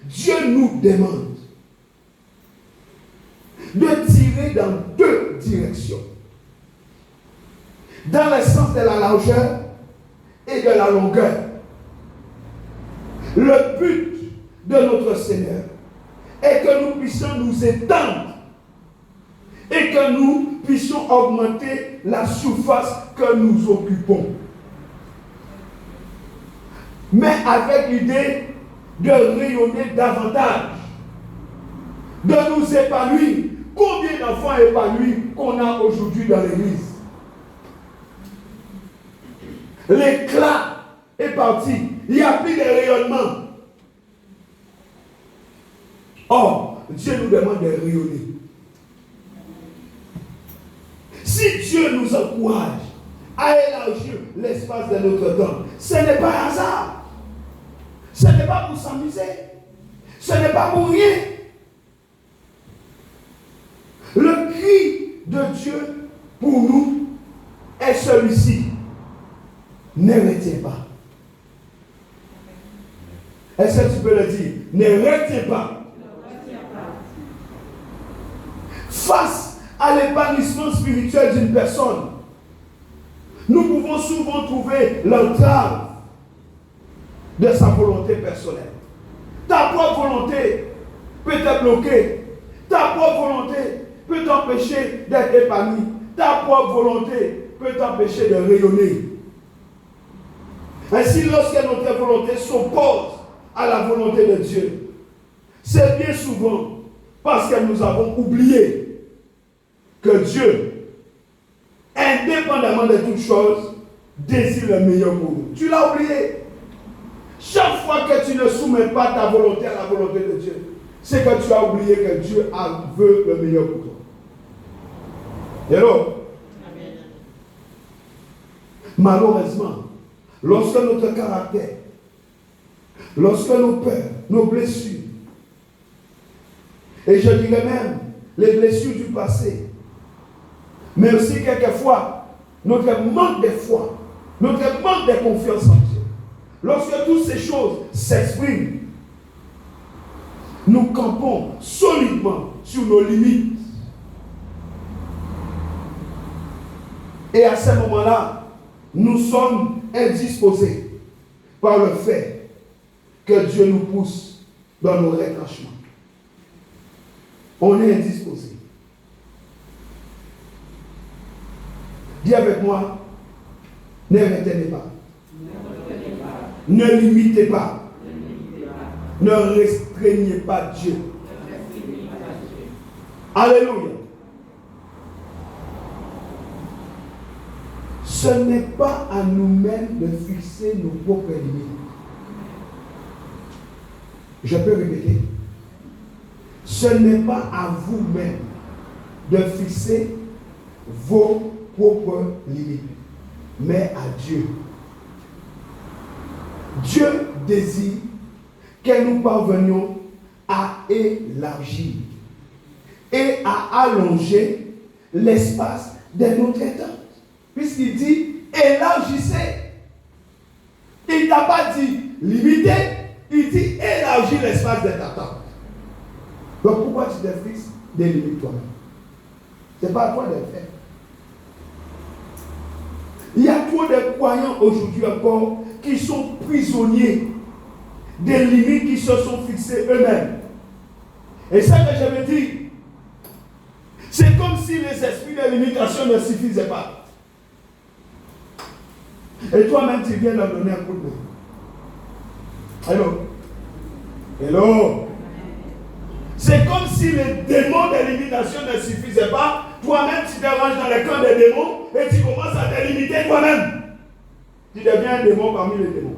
Dieu nous demande de tirer dans 2 directions. Dans le sens de la largeur et de la longueur. Le but de notre Seigneur est que nous puissions nous étendre et que nous puissions augmenter la surface que nous occupons. Mais avec l'idée de rayonner davantage, de nous épanouir. Combien d'enfants épanouis qu'on a aujourd'hui dans l'église? L'éclat est parti. Il n'y a plus de rayonnement. Or, Dieu nous demande de rayonner. Si Dieu nous encourage à élargir l'espace de notre temps, ce n'est pas un hasard. Ce n'est pas pour s'amuser. Ce n'est pas pour rien. Le cri de Dieu pour nous est celui-ci. Ne retiens pas. Est-ce que tu peux le dire? Ne retiens pas. Face à l'épanouissement spirituel d'une personne, nous pouvons souvent trouver l'entrave de sa volonté personnelle. Ta propre volonté peut te bloquer. Ta propre volonté peut t'empêcher d'être épanoui. Ta propre volonté peut t'empêcher de rayonner. Ainsi, lorsque notre volonté s'oppose à la volonté de Dieu, c'est bien souvent parce que nous avons oublié que Dieu, indépendamment de toutes choses, désire le meilleur pour nous. Tu l'as oublié. Chaque fois que tu ne soumets pas ta volonté à la volonté de Dieu, c'est que tu as oublié que Dieu veut le meilleur pour toi. Hello? Amen. Malheureusement, lorsque notre caractère, lorsque nos peurs, nos blessures, et je dirais même les blessures du passé, mais aussi quelquefois notre manque de foi, notre manque de confiance en Dieu, lorsque toutes ces choses s'expriment, nous campons solidement sur nos limites. Et à ce moment-là, nous sommes indisposés par le fait que Dieu nous pousse dans nos retranchements. On est indisposés. Dis avec moi, ne retenez pas. Ne limitez pas. Ne restreignez pas Dieu. Alléluia. Ce n'est pas à nous-mêmes de fixer nos propres limites. Je peux répéter. Ce n'est pas à vous-même de fixer vos propres limites, mais à Dieu. Dieu désire que nous parvenions à élargir et à allonger l'espace de notre temps. Puisqu'il dit élargissez. Il ne t'a pas dit limiter, il dit élargir l'espace de ta tente. Donc pourquoi tu te fixes des limites toi-même? Ce n'est pas à toi de le faire. Il y a trop de croyants aujourd'hui encore qui sont prisonniers des limites qui se sont fixées eux-mêmes. Et ça que je veux dire, c'est comme si les esprits de limitation ne suffisaient pas. Et toi-même, tu viens leur donner un coup de main. Hello? Hello? C'est comme si les démons de limitation ne suffisaient pas. Toi-même, tu te ranges dans le camp des démons et tu commences à te limiter toi-même. Tu deviens un démon parmi les démons.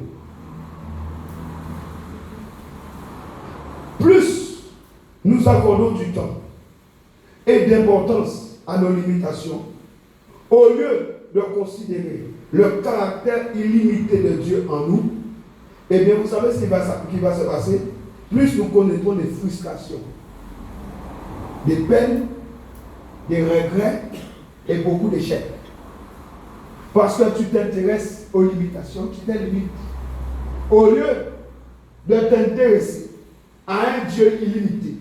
Plus nous accordons du temps et d'importance à nos limitations, au lieu de considérer le caractère illimité de Dieu en nous, eh bien, vous savez ce qui va se passer? Plus nous connaîtrons des frustrations, des peines, des regrets et beaucoup d'échecs. Parce que tu t'intéresses aux limitations, tu te limites. Au lieu de t'intéresser à un Dieu illimité,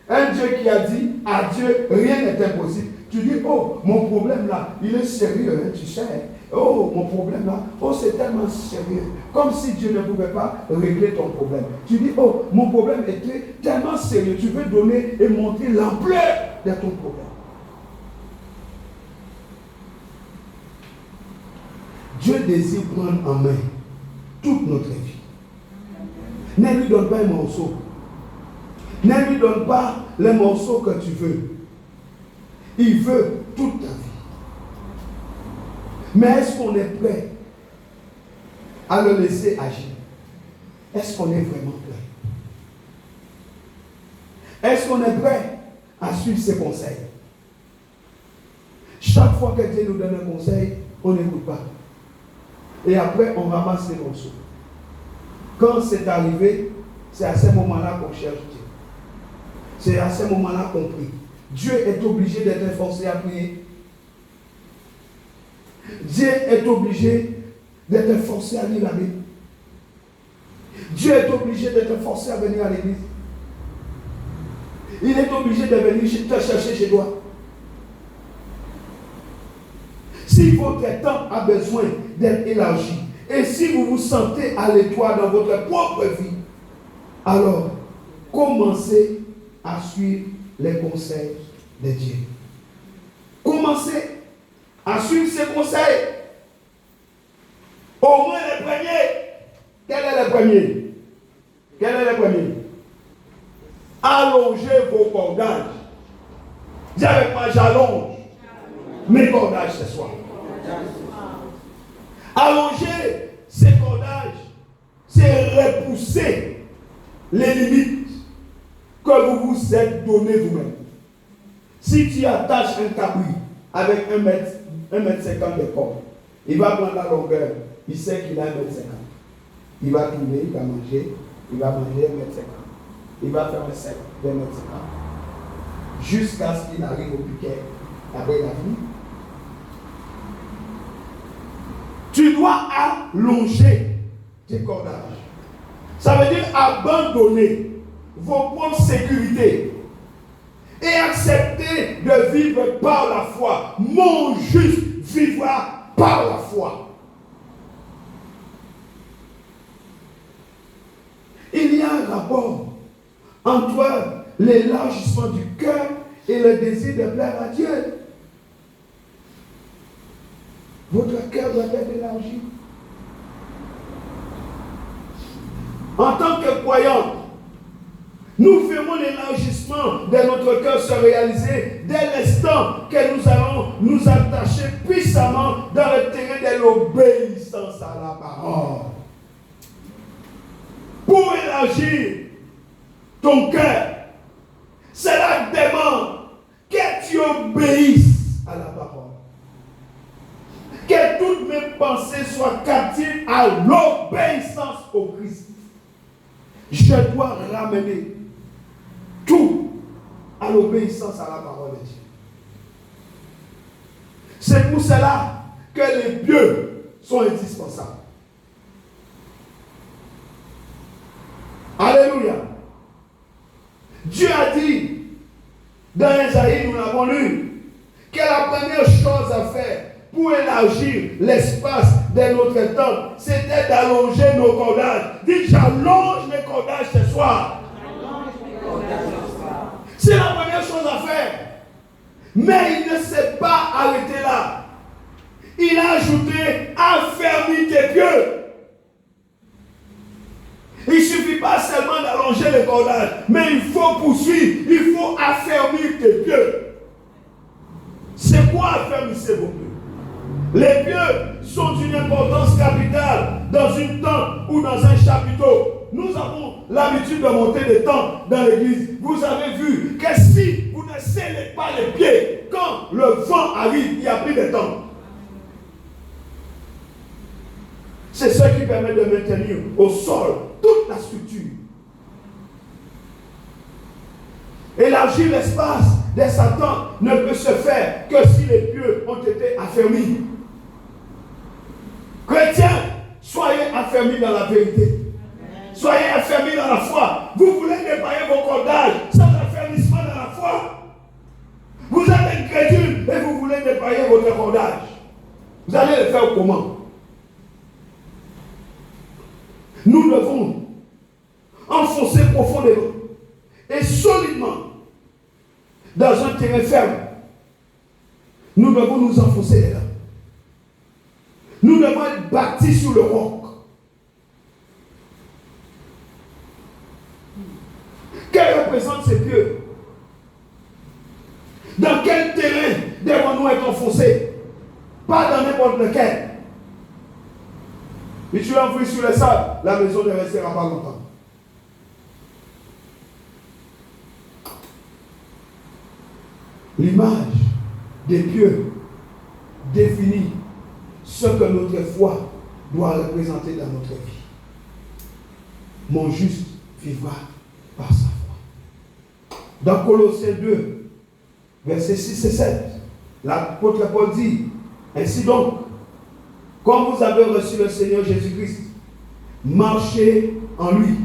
un Dieu qui a dit à Dieu rien n'est impossible. Tu dis, oh, mon problème là, il est sérieux, hein, tu sais. Oh, mon problème là, oh, c'est tellement sérieux. Comme si Dieu ne pouvait pas régler ton problème. Tu dis, oh, mon problème était tellement sérieux. Tu veux donner et montrer l'ampleur de ton problème. Dieu désire prendre en main toute notre vie. Ne lui donne pas un morceau. Ne lui donne pas le morceau que tu veux. Il veut toute ta vie. Mais est-ce qu'on est prêt à le laisser agir? Est-ce qu'on est vraiment prêt? Est-ce qu'on est prêt à suivre ses conseils? Chaque fois que Dieu nous donne un conseil, on n'écoute pas. Et après, on ramasse les morceaux. Quand c'est arrivé, c'est à ce moment-là qu'on cherche Dieu. C'est à ce moment-là qu'on prie. Dieu est obligé d'être forcé à prier. Dieu est obligé d'être forcé à lire la Bible. Dieu est obligé d'être forcé à venir à l'église. Il est obligé de venir te chercher chez toi. Si votre temps a besoin d'être élargi, et si vous vous sentez à l'étroit dans votre propre vie, alors commencez à suivre les conseils de Dieu. Commencez à suivre ses conseils. Au moins le premier. Quel est le premier? Quel est le premier? Allongez vos cordages. Dis avec moi, j'allonge mes cordages ce soir. Allonger ces cordages, c'est repousser les limites que vous vous êtes donné vous-même. Si tu attaches un cabri avec 1,50 m de corde, il va prendre la longueur. Il sait qu'il a 1,50 m. Il va tourner, il va manger 1,50 m. Il va faire un cercle de 1,50 m. Jusqu'à ce qu'il arrive au piquet. Après, il a fini. Tu dois allonger tes cordages. Ça veut dire abandonner vos propres sécurités et accepter de vivre par la foi. Mon juste vivra par la foi. Il y a un rapport entre l'élargissement du cœur et le désir de plaire à Dieu. Votre cœur doit être élargi. En tant que croyants, nous verrons l'élargissement de notre cœur se réaliser dès l'instant que nous allons nous attacher puissamment dans le terrain de l'obéissance à la parole. Pour élargir ton cœur, cela demande que tu obéisses à la parole. Que toutes mes pensées soient captives à l'obéissance au Christ. Je dois ramener tout à l'obéissance à la parole de Dieu. C'est pour cela que les pieux sont indispensables. Alléluia. Dieu a dit, dans Isaïe, nous l'avons lu, que la première chose à faire pour élargir l'espace de notre temps, c'était d'allonger nos cordages. Dis, j'allonge mes cordages ce soir. C'est la première chose à faire. Mais il ne s'est pas arrêté là. Il a ajouté, affermis tes pieds. Il ne suffit pas seulement d'allonger les cordages, mais il faut poursuivre, il faut affermir tes pieds. C'est quoi affermir vos pieds? Les pieux sont d'une importance capitale dans une tente ou dans un chapiteau. Nous avons l'habitude de monter des tentes dans l'église. Vous avez vu que si vous ne scellez pas les pieds, quand le vent arrive, il n'y a plus de tente. C'est ce qui permet de maintenir au sol toute la structure. Élargir l'espace de sa tente ne peut se faire que si les pieux ont été affermis. Chrétiens, soyez affermis dans la vérité. Soyez affermis dans la foi. Vous voulez déployer vos cordages sans affermissement dans la foi. Vous êtes incrédule et vous voulez déployer votre cordage. Vous allez le faire comment? Nous devons enfoncer profondément et solidement dans un terrain ferme. Nous devons nous enfoncer dedans. Nous devons être bâtis sur le roc. Quels représentent ces pieux? Dans quel terrain devons-nous être enfoncés? Pas dans n'importe lequel. Et tu l'enfouis sur le sable, la maison ne restera pas longtemps. L'image des pieux définit ce que notre foi doit représenter dans notre vie. Mon juste vivra par sa foi. Dans Colossiens 2, versets 6 et 7, l'apôtre Paul dit, ainsi donc, comme vous avez reçu le Seigneur Jésus-Christ, marchez en lui,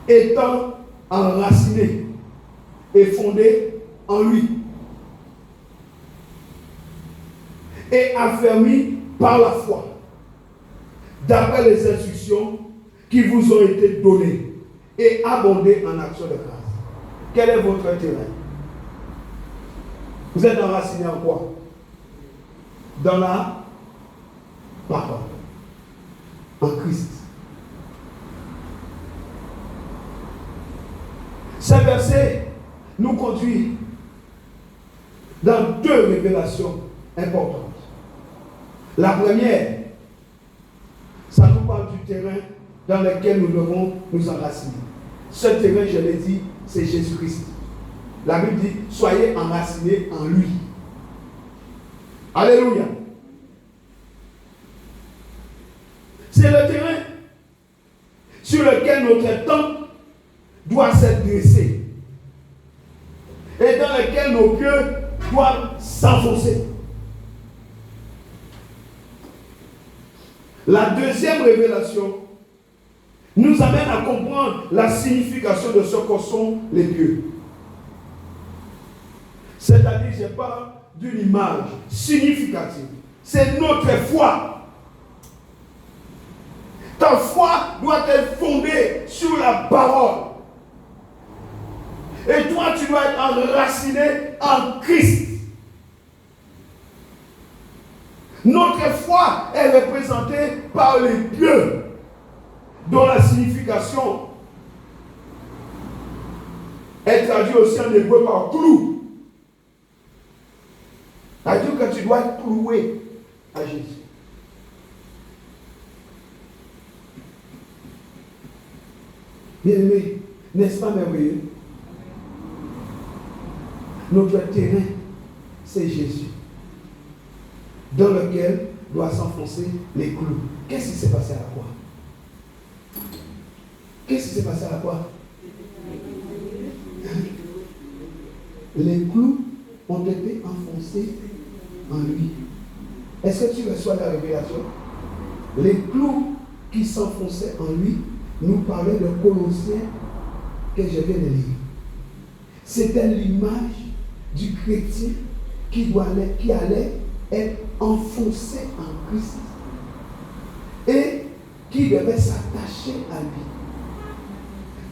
étant enracinés et fondés en lui, et affermis par la foi, d'après les instructions qui vous ont été données, et abondés en action de grâce. Quel est votre terrain? Vous êtes enracinés en quoi? Dans la parole, en Christ. Ce verset nous conduit dans deux révélations importantes. La première, ça nous parle du terrain dans lequel nous devons nous enraciner. Ce terrain, je l'ai dit, c'est Jésus-Christ. La Bible dit, soyez enracinés en lui. Alléluia. C'est le terrain sur lequel notre temple doit s'être dressé et dans lequel nos pieds doivent s'enfoncer. La deuxième révélation nous amène à comprendre la signification de ce que sont les pieux. C'est-à-dire, je parle d'une image significative. C'est notre foi. Ta foi doit être fondée sur la parole. Et toi, tu dois être enraciné en Christ. Notre foi est représentée par les pieux, dont la signification est traduite aussi en hébreu par clou. C'est-à-dire que tu dois être cloué à Jésus. Bien-aimé, n'est-ce pas merveilleux? Notre terrain, c'est Jésus, dans lequel doivent s'enfoncer les clous. Qu'est-ce qui s'est passé à la croix? Qu'est-ce qui s'est passé à la croix? Les clous ont été enfoncés en lui. Est-ce que tu reçois la révélation? Les clous qui s'enfonçaient en lui nous parlaient de Colossiens que je viens de lire. C'était l'image du chrétien qui allait être enfoncé en Christ et qui devait s'attacher à lui,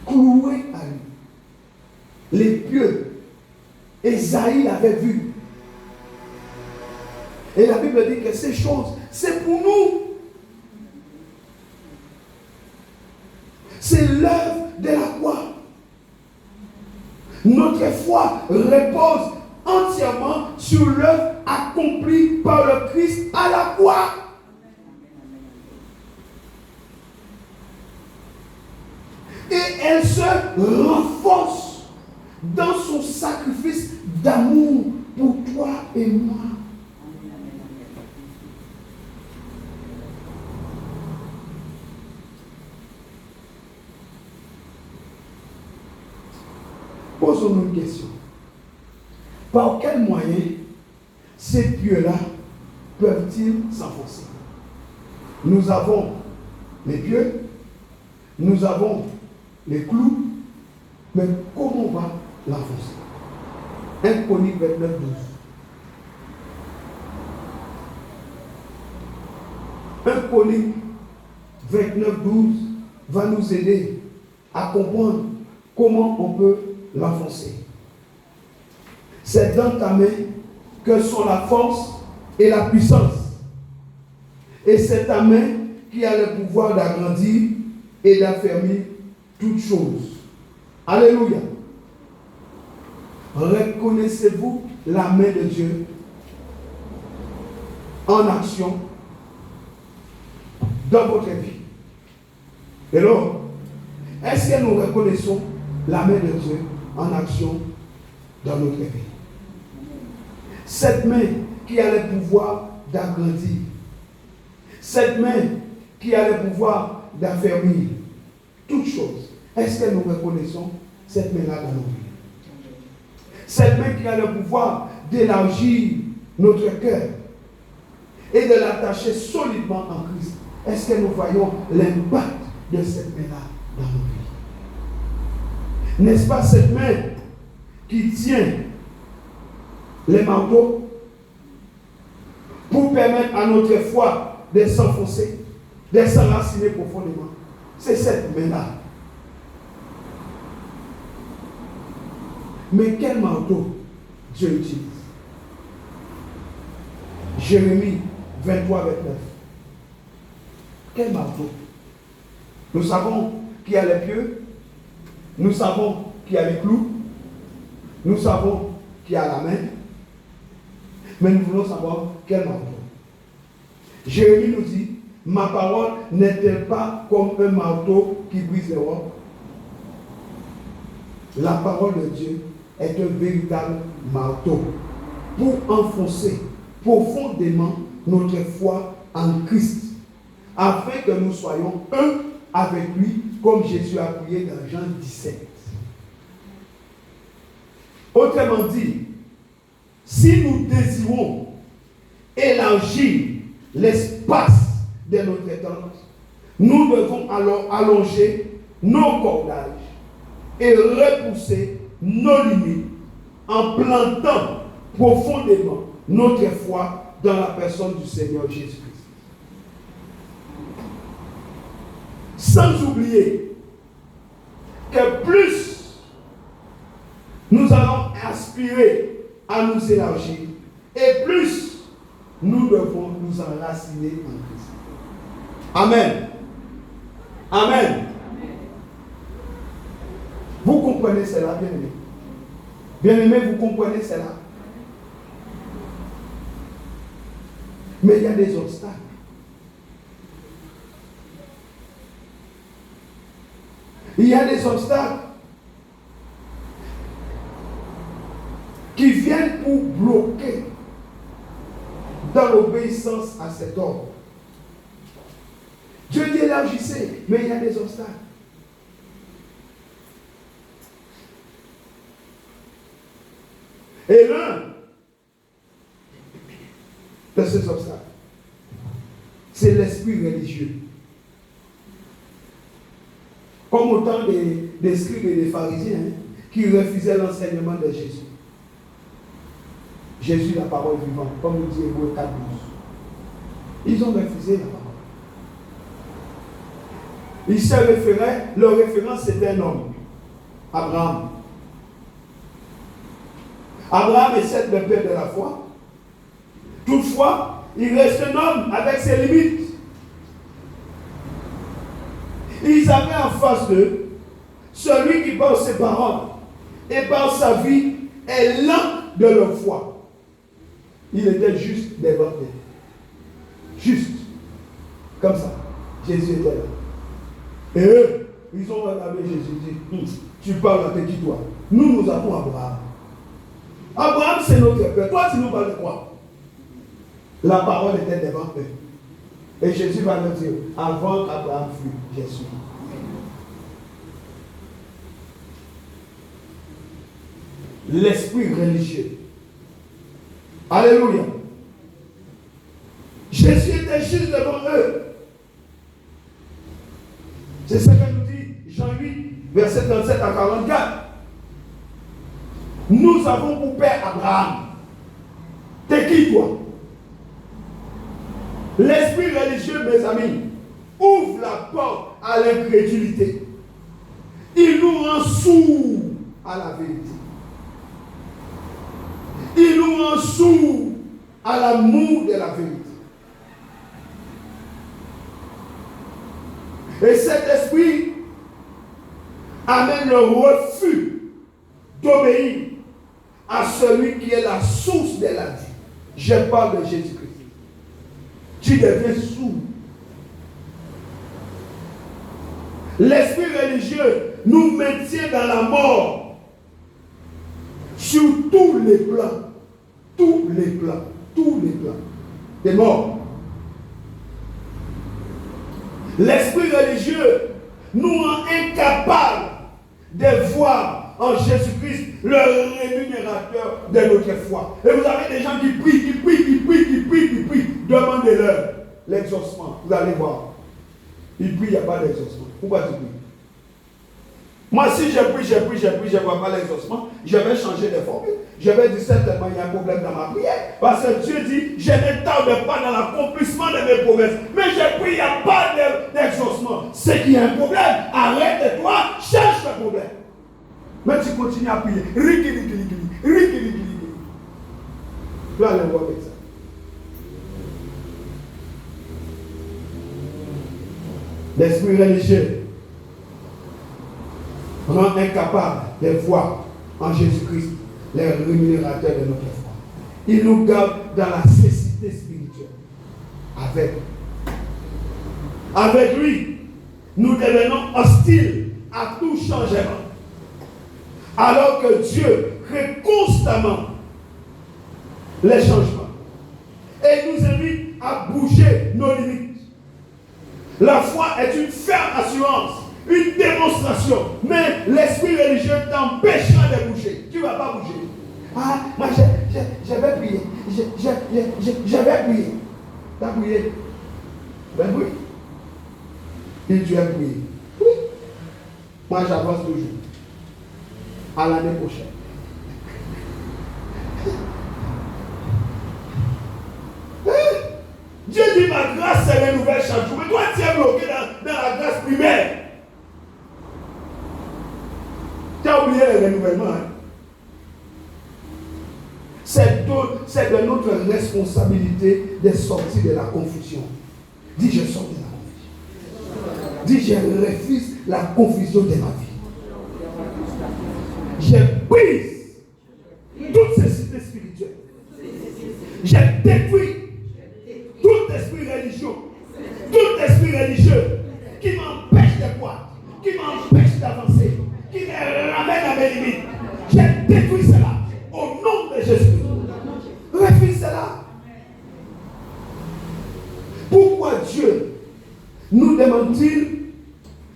cloué à lui. Les pieux, Ésaïe l'avait vu. Et la Bible dit que ces choses, c'est pour nous. C'est l'œuvre de la croix. Notre foi repose entièrement sur l'œuvre accomplie par le Christ à la croix. Et elle se renforce dans son sacrifice d'amour pour toi et moi. Posons-nous une question. Par quel moyen ces pieux-là peuvent-ils s'enfoncer? Nous avons les pieux, nous avons les clous, mais comment on va l'enfoncer? 1 Chroniques 29, 12. 1 Chroniques 29, 12 va nous aider à comprendre comment on peut l'enfoncer. C'est dans ta main que sont la force et la puissance. Et c'est ta main qui a le pouvoir d'agrandir et d'affermir toutes choses. Alléluia. Reconnaissez-vous la main de Dieu en action dans votre vie? Et alors, est-ce que nous reconnaissons la main de Dieu en action dans notre vie? Cette main qui a le pouvoir d'agrandir, cette main qui a le pouvoir d'affermir toutes choses, est-ce que nous reconnaissons cette main-là dans nos vies? Cette main qui a le pouvoir d'élargir notre cœur et de l'attacher solidement en Christ, est-ce que nous voyons l'impact de cette main-là dans nos vies? N'est-ce pas cette main qui tient les manteaux pour permettre à notre foi de s'enfoncer, de s'enraciner profondément? C'est cette main-là. Mais quel manteau Dieu utilise? Jérémie 23, 29. Quel manteau? Nous savons qui a les pieux, nous savons qui a les clous, nous savons qui a la main, mais nous voulons savoir quel manteau. Jérémie nous dit, ma parole n'est-elle pas comme un marteau qui brise les rocs? La parole de Dieu est un véritable marteau pour enfoncer profondément notre foi en Christ, afin que nous soyons un avec lui, comme Jésus a prié dans Jean 17. Autrement dit, si nous désirons élargir l'espace de notre tente, nous devons alors allonger nos cordages et repousser nos limites en plantant profondément notre foi dans la personne du Seigneur Jésus-Christ. Sans oublier que plus nous allons aspirer à nous élargir et plus nous devons nous enraciner en Christ. Amen. Amen. Vous comprenez cela, bien-aimés? Bien-aimés, vous comprenez cela? Mais il y a des obstacles. Il y a des obstacles qui viennent pour bloquer dans l'obéissance à cet ordre. Dieu dit élargissez, mais il y a des obstacles. Et l'un de ces obstacles, c'est l'esprit religieux. Comme au temps des scribes et des pharisiens qui refusaient l'enseignement de Jésus. Jésus, la parole vivante, comme nous dit Hébreux 4:12. Ils ont refusé la parole. Ils se référaient, leur référence c'était un homme, Abraham. Abraham est le père de la foi. Toutefois, il reste un homme avec ses limites. Ils avaient en face d'eux celui qui par ses paroles et par sa vie est l'un de leur foi. Il était juste devant eux. Juste. Comme ça. Jésus était là. Et eux, ils ont regardé Jésus et dit, tu parles à petit toi. Nous avons Abraham. Abraham, c'est notre père. Toi, tu nous parles de quoi? La parole était devant eux. Et Jésus va nous dire, avant qu'Abraham fût, Jésus. L'esprit religieux. Alléluia. Jésus était juste devant eux. C'est ce que nous dit Jean 8, verset 37 à 44. Nous avons pour père Abraham. T'es qui toi? L'esprit religieux, mes amis, ouvre la porte à l'incrédulité. Il nous rend sourds à la vérité. Il nous rend sourds à l'amour de la vérité. Et cet esprit amène le refus d'obéir à celui qui est la source de la vie. Je parle de Jésus-Christ. Tu deviens sourd. L'esprit religieux nous maintient dans la mort sur tous les plans. Tous les plans. Tous les plans. T'es mort. L'esprit religieux nous rend incapables de voir en Jésus-Christ le rémunérateur de notre foi. Et vous avez des gens qui prient. Demandez-leur l'exaucement. Vous allez voir. Ils prient, il n'y a pas d'exaucement. Pourquoi tu pries? Moi, si je prie, je ne vois pas l'exaucement, je vais changer de formule. Je vais dire certainement il y a un problème dans ma prière. Parce que Dieu dit, je ne tarde pas dans l'accomplissement de mes promesses. Mais je prie, il n'y a pas d'exaucement. C'est qu'il y a un problème. Arrête-toi, cherche le problème. Mais tu continues à prier. Riki. Tu vas aller voir avec ça. L'esprit religieux rend incapable de voir en Jésus-Christ le rémunérateur de notre foi. Il nous garde dans la cécité spirituelle. Avec lui, nous devenons hostiles à tout changement. Alors que Dieu crée constamment les changements. Et nous invite à bouger nos limites. La foi est une ferme assurance, une démonstration. Mais l'esprit religieux t'empêchera de bouger. Tu ne vas pas bouger. Ah, moi je vais prier. Je vais prier. Tu as prié? Ben oui. Et tu as prié? Oui. Moi j'avance toujours. À l'année prochaine. Dieu dit ma grâce c'est renouvelle chaque jour. Mais toi tu es bloqué dans la grâce primaire. Tu as oublié le renouvellement. Hein? C'est de notre responsabilité de sortir de la confusion. Dis je sors de la confusion. Dis je refuse la confusion de ma vie. Je brise toutes ces cités spirituelles. Je détruis tout esprit religieux qui m'empêche de croire, qui m'empêche d'avancer, qui me ramène à mes limites. Je détruis cela au nom de Jésus. Refuse cela. Pourquoi Dieu nous demande-t-il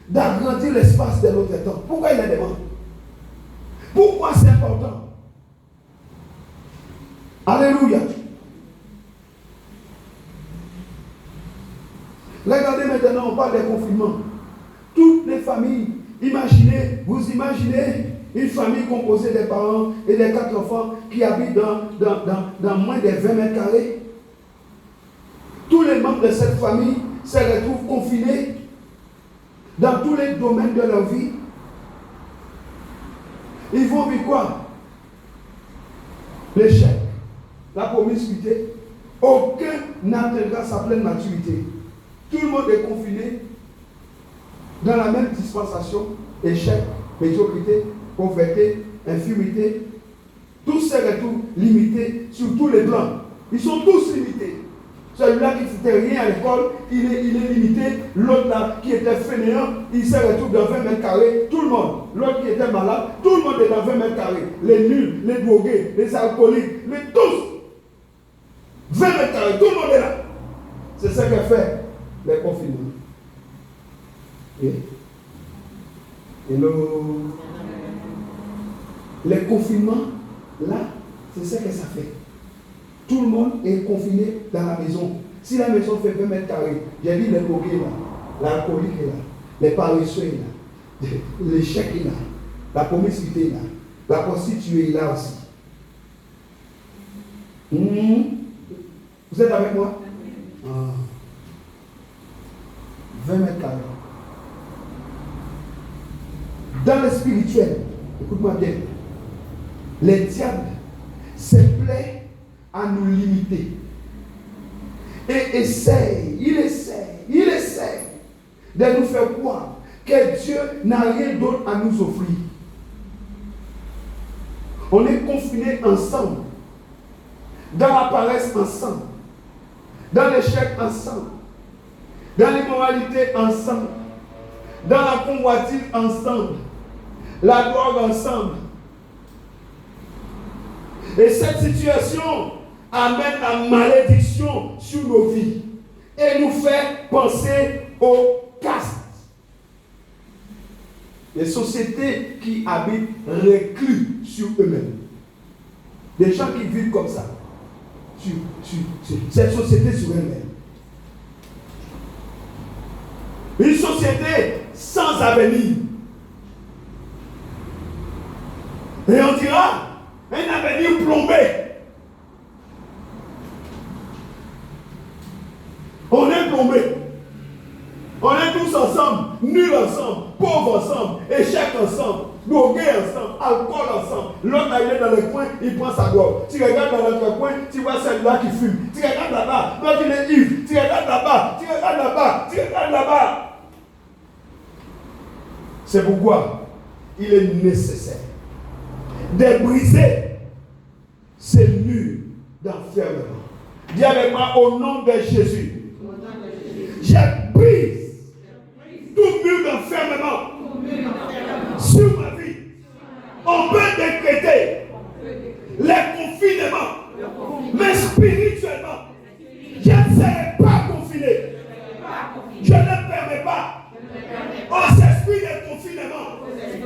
d'agrandir l'espace de notre temps? Pourquoi il le demande? Pourquoi c'est important? Alléluia. Regardez maintenant, on parle des confinements. Toutes les familles, vous imaginez une famille composée des parents et des 4 enfants qui habitent dans moins de 20 mètres carrés. Tous les membres de cette famille se retrouvent confinés dans tous les domaines de leur vie. Ils vont vivre quoi? L'échec, la promiscuité. Aucun n'atteindra sa pleine maturité. Tout le monde est confiné dans la même dispensation. Échec, médiocrité, pauvreté, infirmité. Tous se retrouvent limités sur tous les plans. Ils sont tous limités. Celui-là qui ne faisait rien à l'école, il est limité. L'autre là qui était fainéant, il se retrouve dans 20 mètres carrés. Tout le monde. L'autre qui était malade, tout le monde est dans 20 mètres carrés. Les nuls, les drogués, les alcooliques, tous. 20 mètres carrés, tout le monde est là. C'est ce que fait les confinements. Et les confinements, là, c'est ce que ça fait. Tout le monde est confiné dans la maison. Si la maison fait 20 mètres carrés, j'ai dit les drogués là, l'alcoolique est là, les paresseux est là, l'échec est là, la promiscuité est là, la prostituée est là aussi. Vous êtes avec moi? 20 mètres carrés. Dans le spirituel, écoute-moi bien, les diables se plaît à nous limiter. Et il essaie de nous faire croire que Dieu n'a rien d'autre à nous offrir. On est confinés ensemble, dans la paresse ensemble, dans l'échec ensemble, dans l'immoralité ensemble, dans la convoitise ensemble, la drogue ensemble. Et cette situation amène la malédiction sur nos vies et nous fait penser au caste. Les sociétés qui habitent reclus sur eux-mêmes. Des gens qui vivent comme ça. Sur cette société sur elle-même. Une société sans avenir. Et on dira un avenir plombé. On est plombé. On est tous ensemble, nuls ensemble, pauvres ensemble, échecs ensemble, drogués ensemble, alcool ensemble. L'autre il est dans le coin, il prend sa gorge. Tu regardes dans l'autre coin, tu vois celui-là qui fume. Tu regardes là-bas, l'autre il est ivre. Tu regardes là-bas, tu regardes là-bas, tu regardes là-bas. C'est pourquoi il est nécessaire de briser ces murs d'enfermement. Dis avec moi au nom de Jésus. Je brise tout mur d'enfermement sur ma vie. On peut Les confinements. Mais spirituellement, je ne serai pas confiné. Je ne permets pas aux esprits de confinement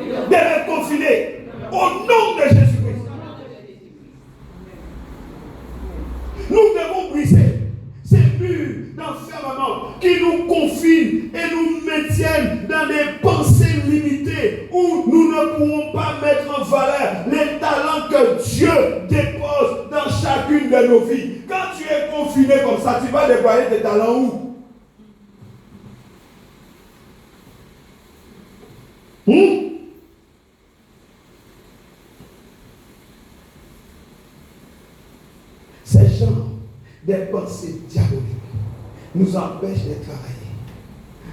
de me confiner au nom de Jésus-Christ. Nous devons briser ces murs d'enfermement qui nous confinent et nous maintiennent dans des pensées limitées où nous ne pouvons pas mettre en valeur les talents que Dieu dépose dans chacune de nos vies. Quand tu es confiné comme ça, tu vas déployer tes talents où? Ces gens, des pensées diaboliques, nous empêchent de travailler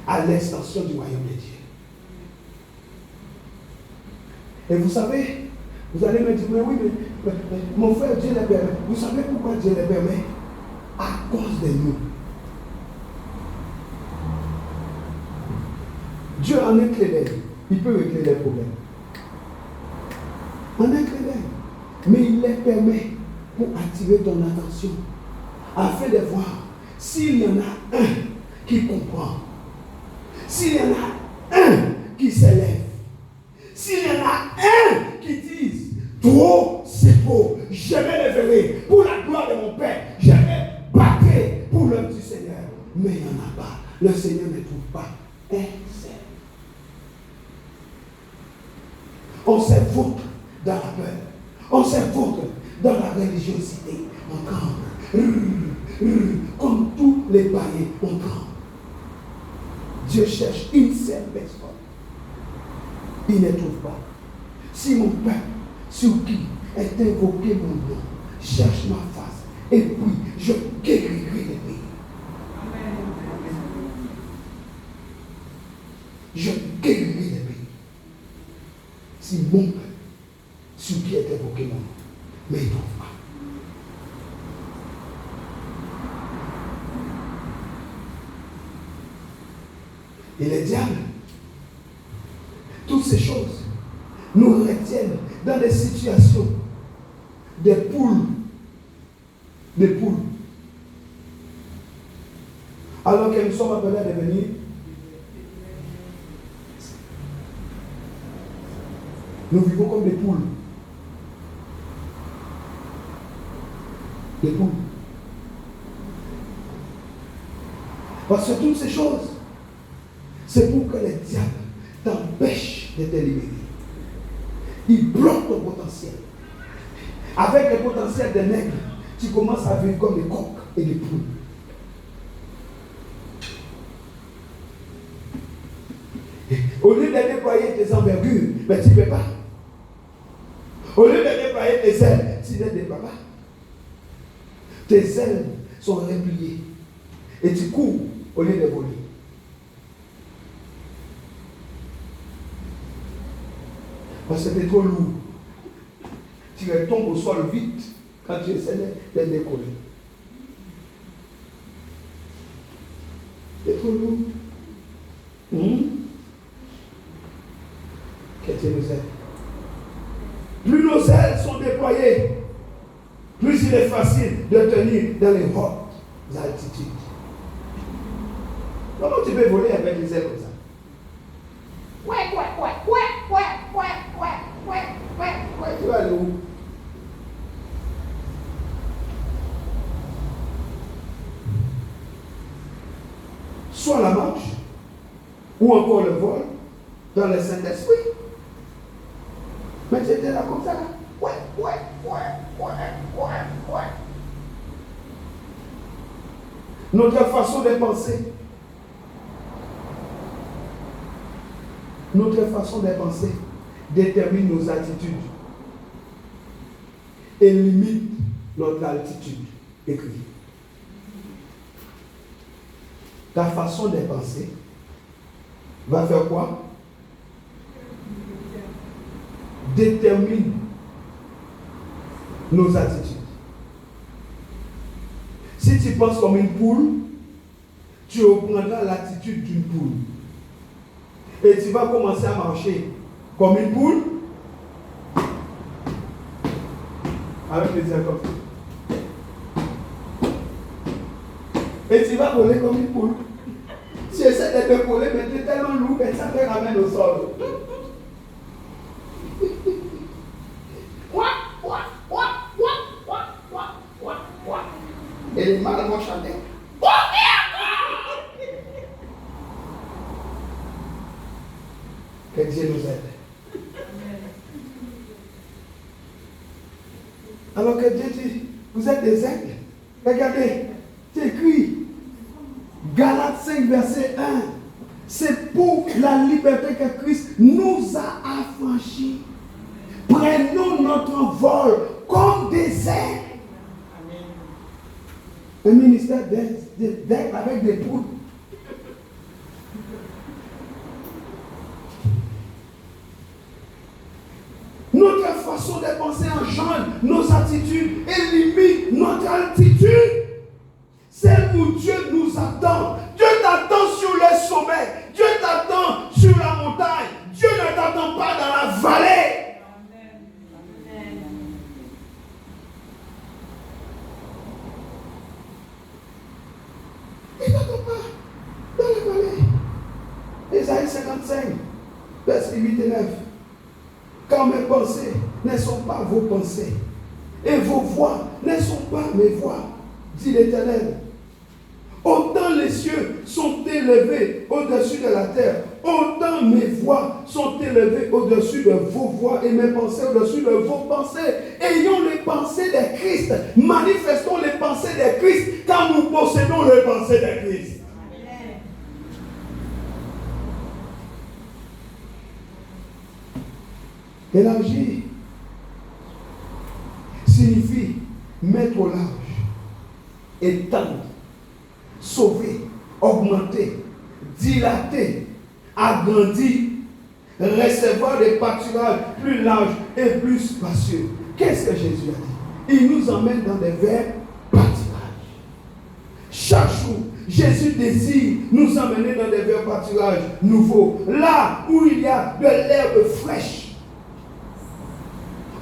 à l'extension du royaume de Dieu. Et vous savez, vous allez me dire, mais oui, mais mon frère, Dieu les permet. Vous savez pourquoi Dieu les permet? À cause de nous. Dieu en un clin d'œil, il peut régler les problèmes. En un clin d'œil. Mais il les permet pour attirer ton attention, afin de voir s'il y en a un qui comprend, s'il y en a un qui s'élève, s'il y en a un qui dise, trop c'est beau, je me leverai pour la gloire de mon Père, je vais battre pour l'œuvre du Seigneur. Mais il n'y en a pas. Le Seigneur ne trouve pas un seul. On s'invoutre dans la peur, on s'invoutre dans la religiosité, on tremble. Comme tous les païens, on tremble. Dieu cherche une seule personne. Il ne trouve pas. Si mon peuple, sur qui est invoqué mon nom, cherche ma face, et puis je guérirai les pays. Je guérirai les pays. Si mon peuple, sur qui est invoqué mon nom, mais il ne trouve pas. Et les diables, toutes ces choses nous retiennent dans des situations des poules. Alors que nous sommes appelés à devenir nous vivons comme des poules. Des poules. Parce que toutes ces choses, c'est pour que les diables t'empêchent de te libérer. Ils bloquent ton potentiel. Avec le potentiel des nègres, tu commences à vivre comme des coqs et des poules. Au lieu de déployer tes envergures, mais tu ne peux pas. Au lieu de déployer tes ailes, tu ne déploies pas. Tes ailes sont repliées et tu cours au lieu de voler. Parce que tu es trop lourd. Tu retombes au sol vite quand tu essaies de décoller. Tu es trop lourd. Que Dieu nous aide. Plus nos ailes sont déployées, plus il est facile de tenir dans les hautes altitudes. Comment tu peux voler avec les ailes comme ça? Tu vas aller où? Soit la marche, ou encore le vol, dans le Saint-Esprit. Mais tu étais là comme ça. Notre façon de penser. Notre façon de penser détermine nos attitudes et limite notre altitude. Écrit. Ta façon de penser va faire quoi? Détermine nos attitudes. Si tu penses comme une poule, tu reprendras l'attitude d'une poule. Et tu vas commencer à marcher comme une poule. Avec les yeux comme ça. Et tu vas voler comme une poule. Tu essaies de te voler, mais tu es tellement lourd que ça te ramène au sol. Et les mâles vont chanter. Que Dieu nous aide. Alors que Dieu dit, vous êtes des aigles. Regardez, c'est écrit. Galates 5, verset 1. C'est pour la liberté que Christ nous a affranchis. Prenons notre vol comme des aigles. Un ministère d'aigles avec des poules. Notre façon de penser engendre nos attitudes et limite notre altitude. C'est où Dieu nous attend. Dieu t'attend sur le sommet. Dieu t'attend sur la montagne. Dieu ne t'attend pas dans la vallée. Amen. Il ne t'attend pas dans la vallée. Ésaïe 55, verset 8 et 9. Car mes pensées ne sont pas vos pensées, et vos voix ne sont pas mes voix, dit l'Éternel. Autant les cieux sont élevés au-dessus de la terre, autant mes voix sont élevées au-dessus de vos voix et mes pensées au-dessus de vos pensées. Ayons les pensées de Christ, manifestons les pensées de Christ, car nous possédons les pensées de Christ. Élargir signifie mettre au large, étendre, sauver, augmenter, dilater, agrandir, recevoir des pâturages plus larges et plus spacieux. Qu'est-ce que Jésus a dit? Il nous emmène dans des verts pâturages. Chaque jour, Jésus désire nous emmener dans des verts pâturages nouveaux, là où il y a de l'herbe fraîche.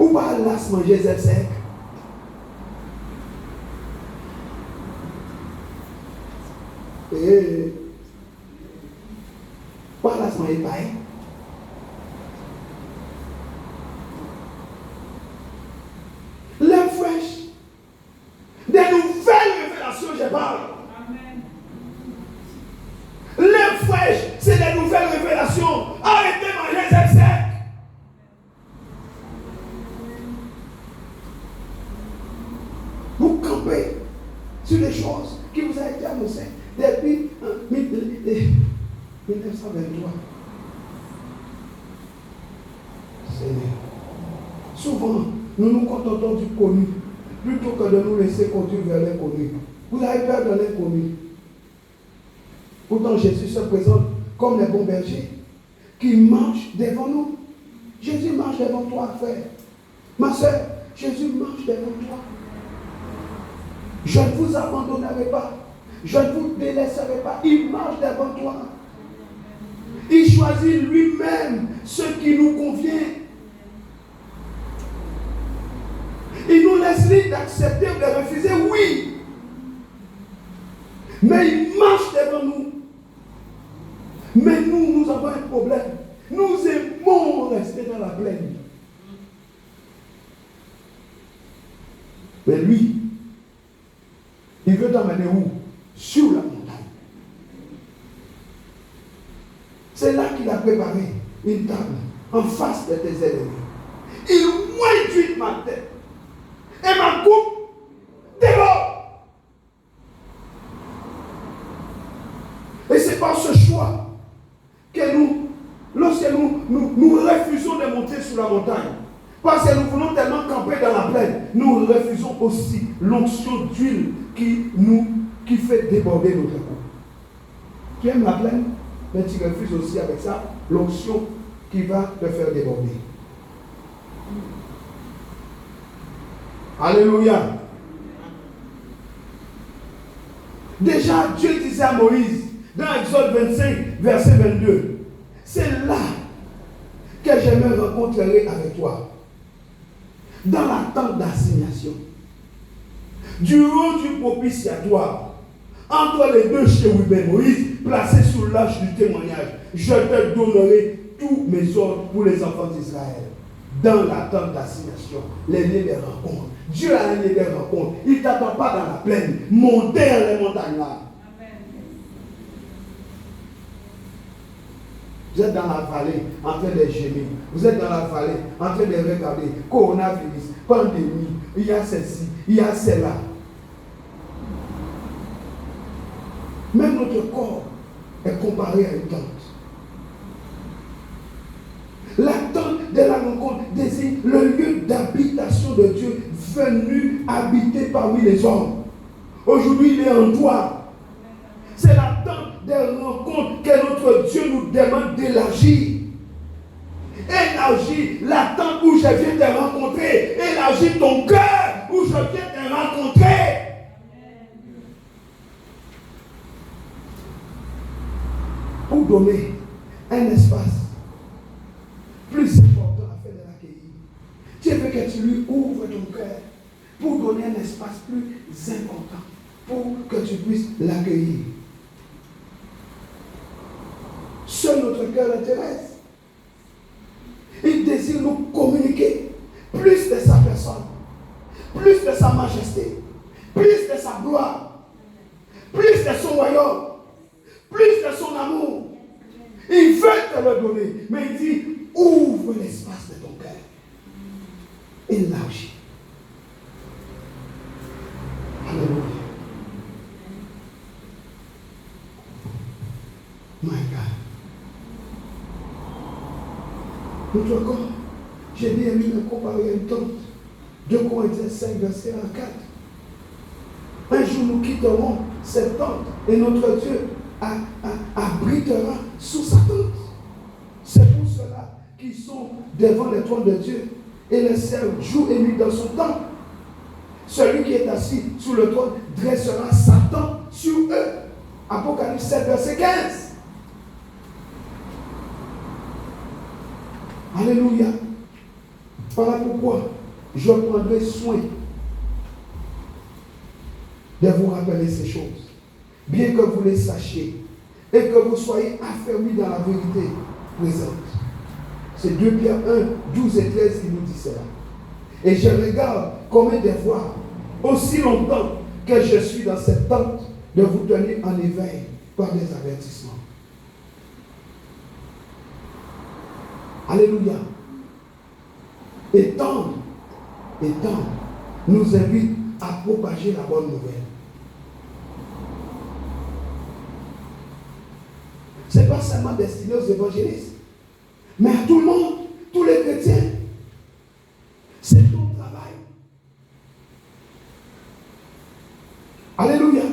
Ou pas lasse manger zèle sec. Et pas lasse manger paille. L'herbe fraîche. Des nouvelles révélations, je parle. Amen. L'herbe fraîche, c'est des nouvelles révélations. Arrêtez de manger zèle sec. Vous campez sur les choses qui vous ont été annoncées depuis 1923. Seigneur, souvent, nous nous contentons du connu plutôt que de nous laisser conduire vers l'inconnu. Vous avez peur de l'inconnu. Pourtant, Jésus se présente comme les bons bergers qui marchent devant nous. Jésus marche devant toi, frère. Ma soeur, Jésus marche devant toi. Je ne vous abandonnerai pas. Je ne vous délaisserai pas. Il marche devant toi. Il choisit lui-même ce qui nous convient. Il nous laisse libre d'accepter ou de refuser, oui. Mais il marche devant nous. Mais nous avons un problème. Nous aimons rester dans la plaine. Mais lui, il veut t'emmener où? Sur la montagne. C'est là qu'il a préparé une table en face de tes ennemis. Il réduit ma tête et ma coupe déborde. Et c'est par ce choix que nous, lorsque nous refusons de monter sur la montagne, parce que nous voulons tellement camper dans la plaine, nous refusons aussi l'onction d'huile qui fait déborder notre coupe. Tu aimes la plaine, mais tu refuses aussi avec ça l'onction qui va te faire déborder. Alléluia. Déjà, Dieu disait à Moïse, dans Exode 25, verset 22, c'est là que je me rencontrerai avec toi. dans la tente d'assignation, du haut du propitiatoire, entre les deux chérubins et Moïse, placés sous l'arche du témoignage, je te donnerai tous mes ordres pour les enfants d'Israël. Dans la tente d'assignation, les lieux des rencontres. Dieu a un lieu des rencontres. Il ne t'attend pas dans la plaine. Montez les montagnes là. Vous êtes dans la vallée en train de gémir. Vous êtes dans la vallée en train de regarder. Coronavirus, pandémie, il y a celle-ci, il y a celle-là. Même notre corps est comparé à une tente. La tente de la rencontre désigne le lieu d'habitation de Dieu venu habiter parmi les hommes. Aujourd'hui, il est en toi. C'est la tente des rencontres que notre Dieu nous demande d'élargir. Élargis la tente où je viens te rencontrer. Élargis ton cœur où je viens te rencontrer. Pour donner un espace plus important afin de l'accueillir. Dieu veut que tu lui ouvres ton cœur pour donner un espace plus important pour que tu puisses l'accueillir. Seul notre cœur l'intéresse. Il désire nous communiquer plus de sa personne, plus de sa majesté, plus de sa gloire, plus de son royaume, plus de son amour. Il veut te le donner, mais il dit ouvre l'espace de ton cœur. Élargis. Alléluia. My God. Notre corps, j'ai bien aimé me comparer à une tente. 2 Corinthiens 5, verset 4. Un jour nous quitterons cette tente et notre Dieu abritera sous sa tente. C'est pour cela qu'ils sont devant le trône de Dieu et le servent jour et nuit dans son temple. Celui qui est assis sous le trône dressera sa tente sur eux. Apocalypse 7, verset 15. Alléluia. Voilà pourquoi je prendrai soin de vous rappeler ces choses, bien que vous les sachiez et que vous soyez affermis dans la vérité présente. C'est 2 Pierre 1, 12 et 13 qui nous dit cela. Et je regarde comme un devoir, aussi longtemps que je suis dans cette tente, de vous tenir en éveil par des avertissements. Alléluia. Étendre nous invite à propager la bonne nouvelle. Ce n'est pas seulement destiné aux évangélistes, mais à tout le monde, tous les chrétiens. C'est ton travail. Alléluia.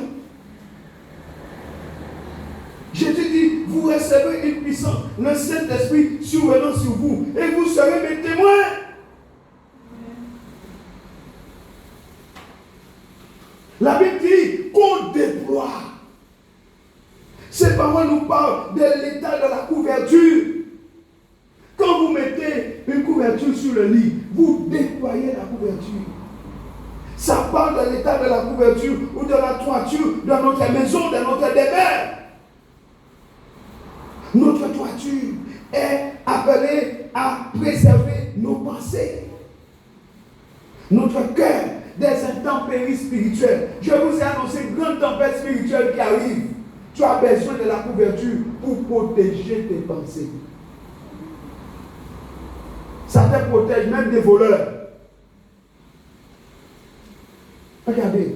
Jésus dit, vous recevez une puissance, le Saint-Esprit survenant sur vous, et vous serez mes témoins. La Bible dit qu'on déploie. Ces paroles nous parlent de l'état de la couverture. Quand vous mettez une couverture sur le lit, vous déployez la couverture. Ça parle de l'état de la couverture ou de la toiture de notre maison, de notre demeure. Notre toiture est appelée à préserver nos pensées, notre cœur des intempéries spirituelles. Je vous ai annoncé une grande tempête spirituelle qui arrive. Tu as besoin de la couverture pour protéger tes pensées. Ça te protège même des voleurs. Regardez,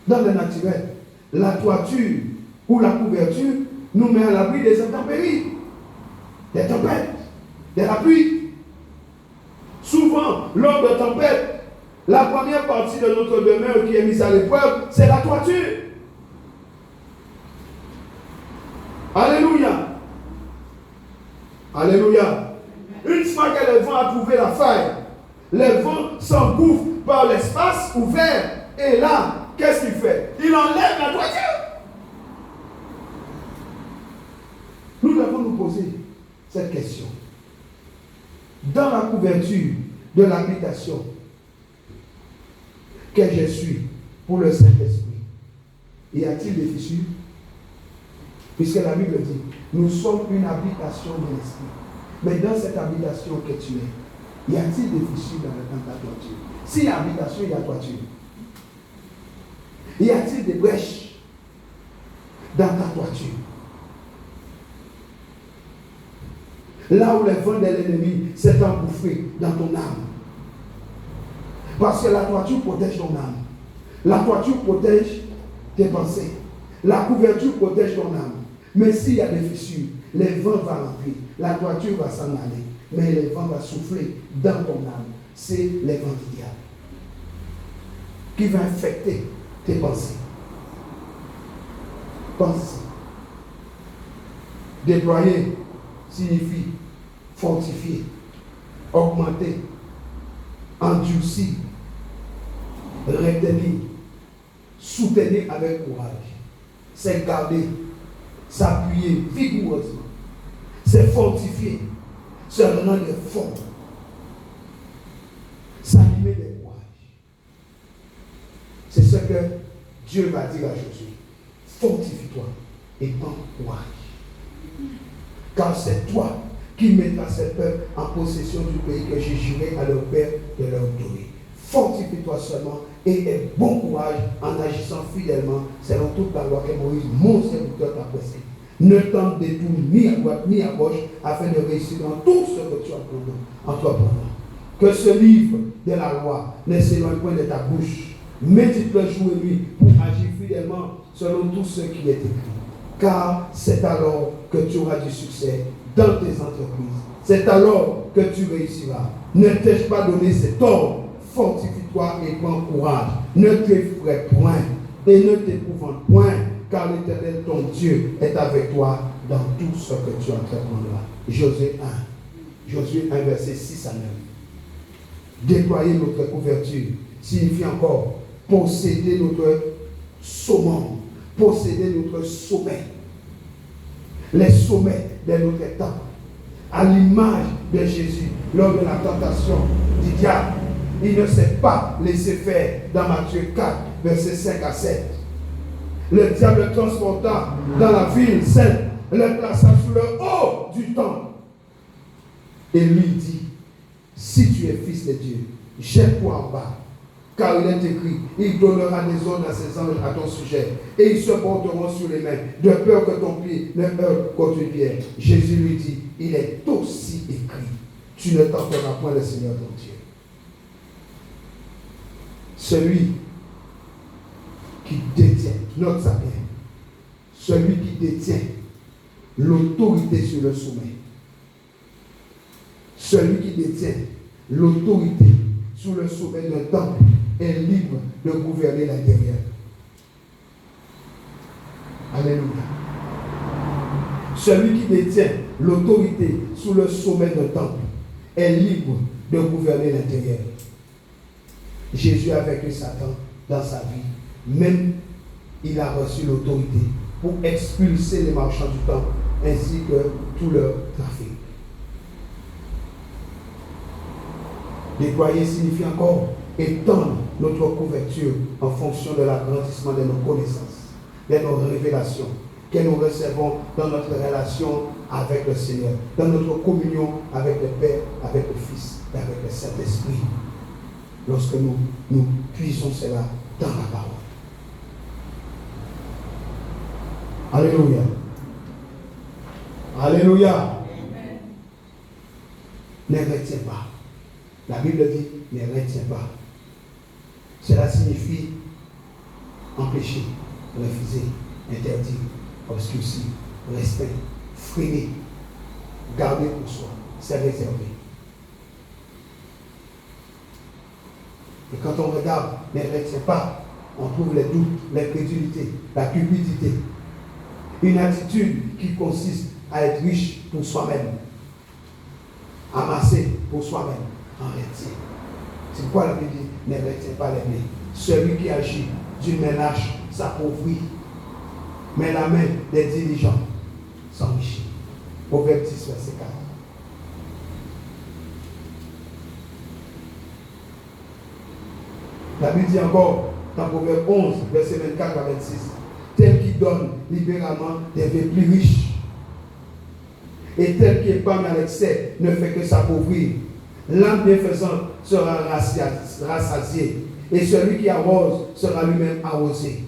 dans le naturel, la toiture ou la couverture nous met à l'abri des intempéries, des tempêtes, de la pluie. Souvent, lors de tempêtes, la première partie de notre demeure qui est mise à l'épreuve, c'est la toiture. Alléluia. Alléluia. Une fois que le vent a trouvé la faille, le vent s'engouffre par l'espace ouvert. Et là, qu'est-ce qu'il fait? Il enlève la toiture. Nous devons nous poser cette question. Dans la couverture, de l'habitation que je suis pour le Saint-Esprit, y a-t-il des fissures? Puisque la Bible dit, nous sommes une habitation de l'Esprit. Mais dans cette habitation que tu es, y a-t-il des fissures dans ta toiture? S'il y a habitation, il y a toiture. Y a-t-il des brèches dans ta toiture? Là où les vents de l'ennemi s'est engouffré dans ton âme. Parce que la toiture protège ton âme. La toiture protège tes pensées. La couverture protège ton âme. Mais s'il y a des fissures, les vents vont rentrer. La toiture va s'en aller. Mais les vents vont souffler dans ton âme. C'est les vents du diable qui vont infecter tes pensées. Penser. Déployer signifie fortifier, augmenter, endurcir, retenir, soutenir avec courage. C'est garder, s'appuyer vigoureusement. C'est fortifier, se rendre fort, s'animer de courage. C'est ce que Dieu va dire à Josué. Fortifie-toi et prends courage. Car c'est toi qui mettras ces peuples en possession du pays que j'ai juré à leur père de leur donner. Fortifie-toi seulement et aie bon courage en agissant fidèlement selon toute la loi que Moïse, mon serviteur, t'a prescrite. Ne t'en détourne ni à droite ni à gauche afin de réussir dans tout ce que tu entreprends. Que ce livre de la loi ne s'éloigne point de ta bouche. Médite-le jour et nuit pour agir fidèlement selon tout ce qui est écrit. Car c'est alors que tu auras du succès dans tes entreprises. C'est alors que tu réussiras. Ne t'ai-je pas donné cet ordre? Fortifie-toi et prends courage. Ne t'effraie point et ne t'épouvante point, car l'Éternel, ton Dieu, est avec toi dans tout ce que tu entreprendras. Josué 1. Josué 1, verset 6 à 9. Déployer notre couverture signifie encore posséder notre saumon, posséder notre sommet. Les sommets de notre temps. À l'image de Jésus, lors de la tentation du diable, il ne s'est pas laissé faire dans Matthieu 4, versets 5 à 7. Le diable le transporta dans la ville sainte, le plaça sous le haut du temple et lui dit, si tu es fils de Dieu, jette-toi en bas. Car il est écrit, il donnera des ordres à ses anges à ton sujet, et ils se porteront sur les mains, de peur que ton pied ne heurte contre une pierre. Jésus lui dit, il est aussi écrit, tu ne tenteras point le Seigneur ton Dieu. Celui qui détient, note ça bien, celui qui détient l'autorité sur le sommet, celui qui détient l'autorité sur le sommet d'un temple est libre de gouverner l'intérieur. Alléluia. Celui qui détient l'autorité sur le sommet d'un temple est libre de gouverner l'intérieur. Jésus a vaincu Satan dans sa vie. Même il a reçu l'autorité pour expulser les marchands du temple ainsi que tout leur trafic. Déployer signifie encore étendre notre couverture en fonction de l'agrandissement de nos connaissances, de nos révélations que nous recevons dans notre relation avec le Seigneur, dans notre communion avec le Père, avec le Fils et avec le Saint-Esprit. Lorsque nous puisons cela dans la parole. Alléluia. Alléluia. Amen. Ne retiens pas. La Bible dit, ne retiens pas. Cela signifie empêcher, refuser, interdire, obscurcir, restreindre, freiner, garder pour soi, c'est réservé. Et quand on regarde, ne retiens pas, on trouve les doutes, l'incrédulité, la cupidité. Une attitude qui consiste à être riche pour soi-même, amasser pour soi-même. En retient. C'est pourquoi la Bible dit, ne retiens pas les mains. Celui qui agit d'une main lâche s'appauvrit, mais la main des diligents s'enrichit. Proverbe 10, verset 4. La Bible dit encore, dans Proverbe 11, verset 24 à 26, tel qui donne libéralement devient plus riche. Et tel qui épargne à l'excès ne fait que s'appauvrir. L'âme bienfaisante sera rassasiée, et celui qui arrose sera lui-même arrosé.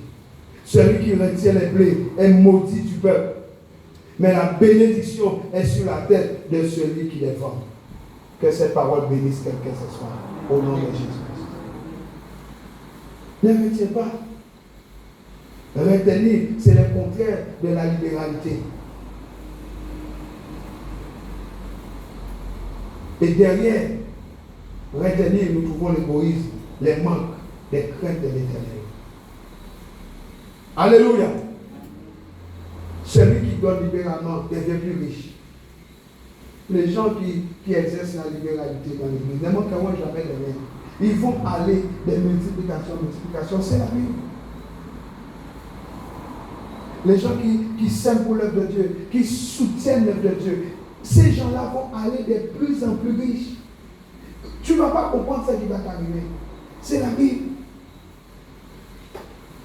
Celui qui retient les blés est maudit du peuple, mais la bénédiction est sur la tête de celui qui les vend. Que ces paroles bénissent quelqu'un ce soir, au nom de Jésus-Christ. Ne retiens pas. Retenir, c'est le contraire de la libéralité. Et derrière, retenir, nous trouvons l'égoïsme, les manques, les craintes de l'Éternel. Alléluia. Celui qui donne libéralement devient plus riche. Les gens qui exercent la libéralité dans l'église ne manqueront jamais de rien. Ils vont aller de multiplication, c'est la Bible. Les gens qui s'aiment pour l'œuvre de Dieu, qui soutiennent l'œuvre de Dieu, ces gens-là vont aller de plus en plus riches. Tu ne vas pas comprendre ce qui va t'arriver. C'est la Bible.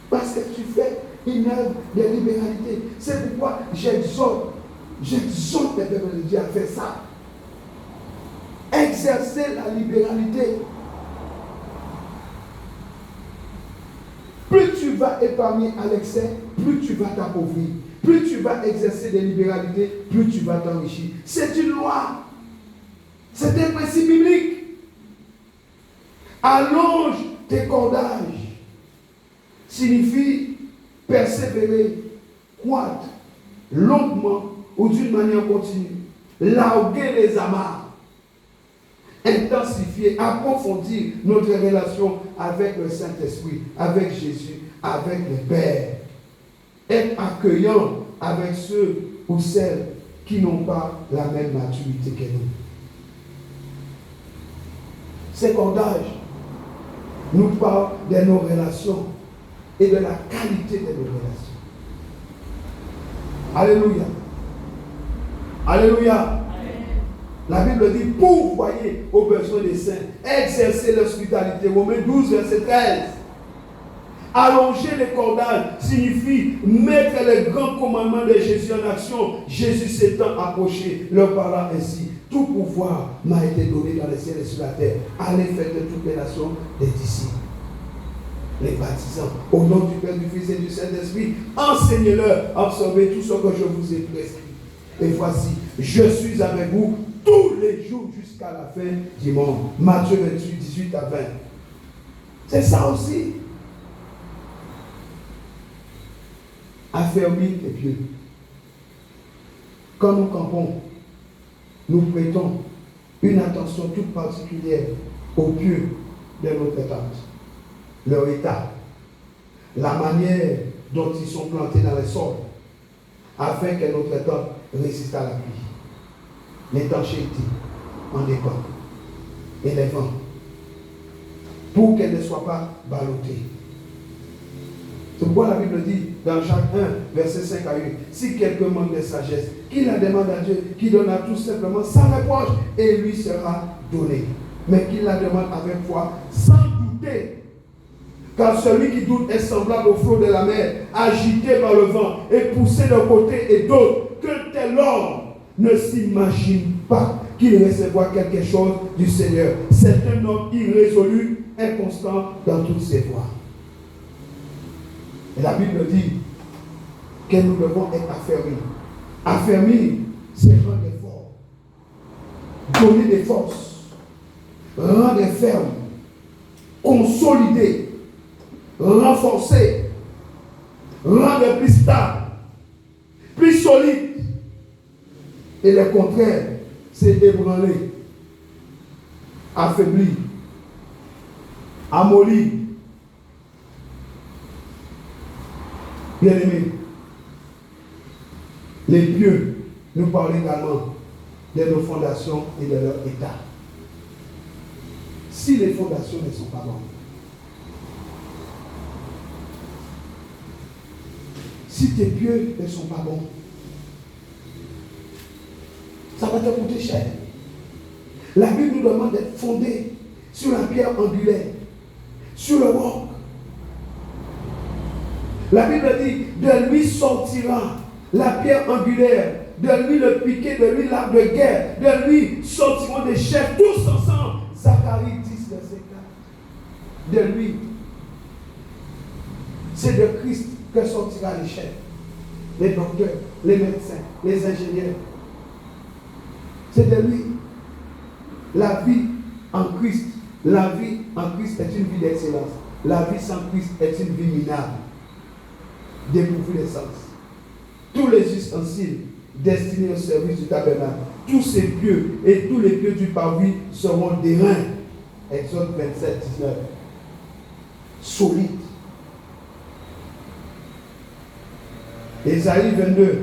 Parce que tu fais une œuvre de libéralité. C'est pourquoi j'exhorte les peuples de Dieu à faire ça. Exercer la libéralité. Plus tu vas épargner à l'excès, plus tu vas t'appauvrir. Plus tu vas exercer des libéralités, plus tu vas t'enrichir. C'est une loi. C'est un principe biblique. Allonge tes cordages. Signifie persévérer, croître, longuement ou d'une manière continue. Larguer les amarres. Intensifier, approfondir notre relation avec le Saint-Esprit, avec Jésus, avec le Père. Être accueillant avec ceux ou celles qui n'ont pas la même maturité que nous. Ces cordages nous parlent de nos relations et de la qualité de nos relations. Alléluia. Alléluia. La Bible dit, pourvoyez aux besoins des saints, exercez l'hospitalité. Romains 12, verset 13. Allonger les cordages signifie mettre les grands commandements de Jésus en action. Jésus s'étant approché, leur parlant ainsi. Tout pouvoir m'a été donné dans les cieux et sur la terre. Allez faire de toutes les nations des disciples. Les baptisants, au nom du Père, du Fils et du Saint-Esprit, enseignez-leur, absorbez tout ce que je vous ai prescrit. Et voici, je suis avec vous tous les jours jusqu'à la fin du monde. Matthieu 28, 18 à 20. C'est ça aussi. Affermis les pieux. Quand nous campons, nous prêtons une attention toute particulière aux pieux de notre tente, leur état, la manière dont ils sont plantés dans les sols, afin que notre tente résiste à la pluie. L'étanchéité en dépend, et les vents, pour qu'elle ne soit pas ballottée. C'est pourquoi la Bible dit dans Jacques 1, verset 5 à 8, si quelqu'un manque de sagesse, qu'il la demande à Dieu, qui donne à tout simplement sans reproche, et lui sera donné. Mais qu'il la demande avec foi, sans douter. Car celui qui doute est semblable au flot de la mer, agité par le vent et poussé d'un côté et d'autre. Que tel homme ne s'imagine pas qu'il recevra quelque chose du Seigneur. C'est un homme irrésolu, inconstant dans toutes ses voies. Et la Bible dit que nous devons être affermis. Affermis, c'est rendre fort, donner des forces, rendre ferme, consolider, renforcer, rendre plus stable, plus solide. Et le contraire, c'est ébranler, affaiblir, amollir. Bien aimé, les pieux nous parlent également de nos fondations et de leur état. Si les fondations ne sont pas bonnes, si tes pieux ne sont pas bons, ça va te coûter cher. La Bible nous demande d'être fondé sur la pierre angulaire. sur le roc. La Bible dit, de lui sortira la pierre angulaire, de lui le piquet, de lui l'arme de guerre, de lui sortiront des chefs, tous ensemble. Zacharie 10, verset 4. De lui, c'est de Christ que sortira les chefs, les docteurs, les médecins, les ingénieurs. C'est de lui. La vie en Christ, la vie en Christ est une vie d'excellence. La vie sans Christ est une vie minable, dépourvue d'essence. Tous les ustensiles destinés au service du tabernacle, tous ces pieux et tous les pieux du parvis seront d'airain. Exode 27, 19. Solide. Ésaïe 22,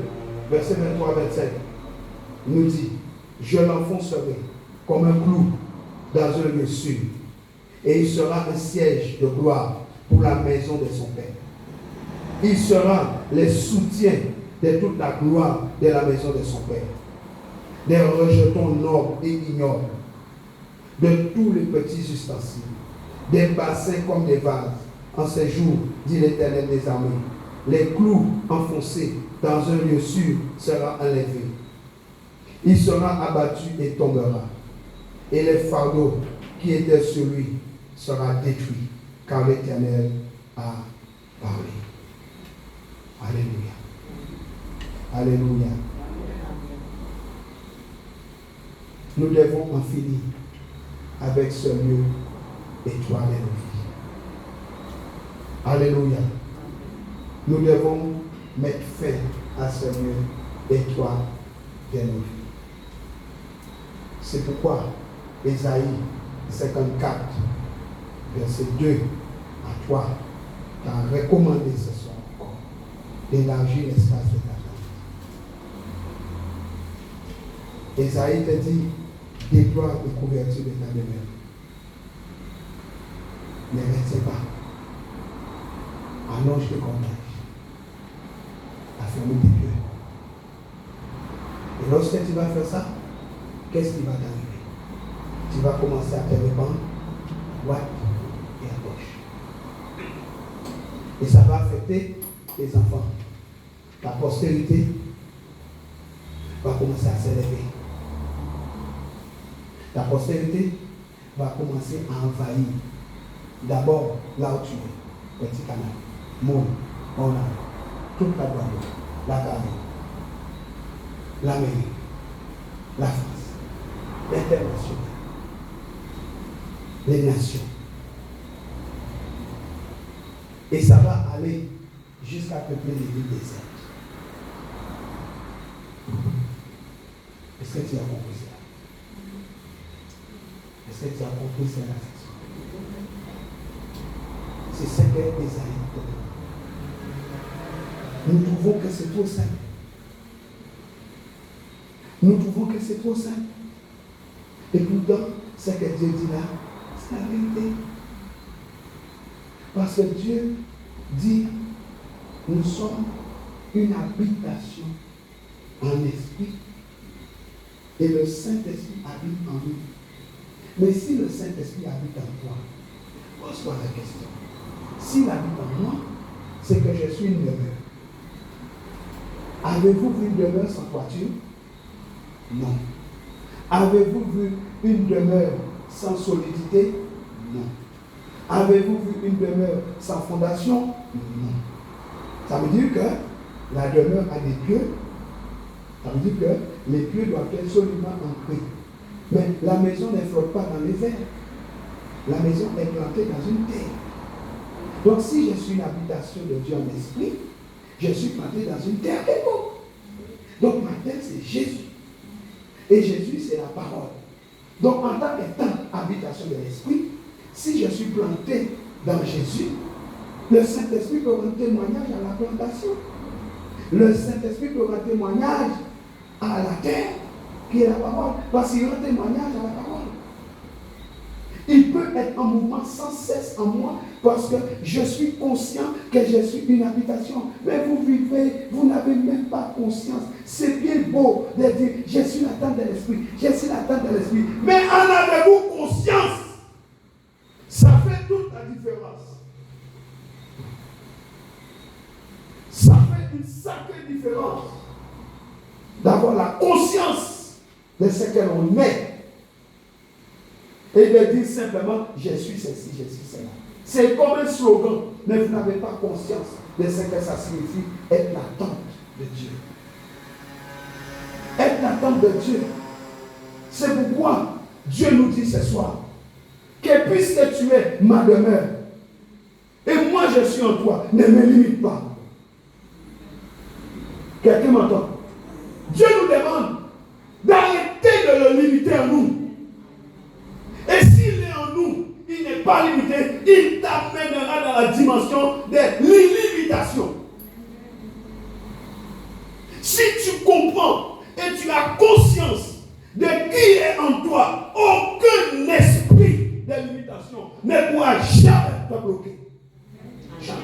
verset 23-27, nous dit, je l'enfoncerai comme un clou dans un lieu sûr, et il sera un siège de gloire pour la maison de son Père. Il sera le soutien de toute la gloire de la maison de son Père. Des rejetons nobles et ignobles, de tous les petits ustensiles, des bassins comme des vases. En ces jours, dit l'Éternel des armées, les clous enfoncés dans un lieu sûr sera enlevé. Il sera abattu et tombera. Et les fardeaux qui étaient sur lui sera détruit, car l'Éternel a parlé. Alléluia. Alléluia. Nous devons en finir avec ce lieu étoilé de vie. Alléluia. Nous devons mettre fin à ce lieu étoile de nos vies. C'est pourquoi Ésaïe 54, verset 2 à 3, t'a recommandé ce soir encore d'élargir l'espace de ta vie. Ésaïe te dit, déploie les couvertures de ta demeure. Ne restez pas. Allonge tes cordages. Affermis tes pieds. Et lorsque tu vas faire ça, qu'est-ce qui va t'arriver? Tu vas commencer à te répandre à droite et à gauche. Et ça va affecter tes enfants. Ta postérité va commencer à s'élever. Ta postérité va commencer à envahir. D'abord, là où tu es, Petit Canal, Monde, Honor, toute la Guadeloupe, la Gambie, l'Amérique, la France, l'international, les nations. Et ça va aller jusqu'à peupler les villes désertes. Est-ce que tu as compris ça? Est-ce que tu as compris cela? C'est ce que Ésaïe te dit. Nous trouvons que c'est trop simple. Nous trouvons que c'est trop simple. Et pourtant, ce que Dieu dit là, c'est la vérité. Parce que Dieu dit, nous sommes une habitation en esprit et le Saint-Esprit habite en nous. Mais si le Saint-Esprit habite en toi, pose-toi la question. S'il habite en moi, c'est que je suis une demeure. Avez-vous vu une demeure sans toiture? Non. Avez-vous vu une demeure sans solidité? Non. Avez-vous vu une demeure sans fondation? Non. Ça veut dire que la demeure a des pieux. Ça veut dire que les pieux doivent être solidement ancrés. Mais la maison ne flotte pas dans les airs. La maison est plantée dans une terre. Donc si je suis une habitation de Dieu en esprit, je suis planté dans une terre quelconque. Donc ma terre c'est Jésus. Et Jésus c'est la parole. Donc en tant qu'étant habitation de l'esprit, si je suis planté dans Jésus, le Saint-Esprit peut rendre témoignage à la plantation. Le Saint-Esprit peut rendre témoignage à la terre qui est la parole. Parce qu'il rend témoignage à la parole. Il peut être en mouvement sans cesse en moi parce que je suis conscient que je suis une habitation. Mais vous vivez, vous n'avez même pas conscience. C'est bien beau de dire, je suis la tente de l'esprit, je suis la tente de l'esprit. Mais en avez-vous conscience? Ça fait toute toute la différence. Ça fait une sacrée différence d'avoir la conscience de ce que l'on est et de dire simplement je suis ceci, je suis cela. C'est comme un slogan, mais vous n'avez pas conscience de ce que ça signifie être l'attente de Dieu. Être l'attente de Dieu. C'est pourquoi Dieu nous dit ce soir que puisque tu es ma demeure et moi je suis en toi, ne me limite pas. Quelqu'un m'entend? Dieu nous demande d'arrêter de le limiter en nous. Et s'il est en nous, il n'est pas limité, il t'amènera dans la dimension de l'illimitation. Si tu comprends et tu as conscience de qui est en toi, aucun esprit de limitation ne pourra jamais te bloquer. Jamais.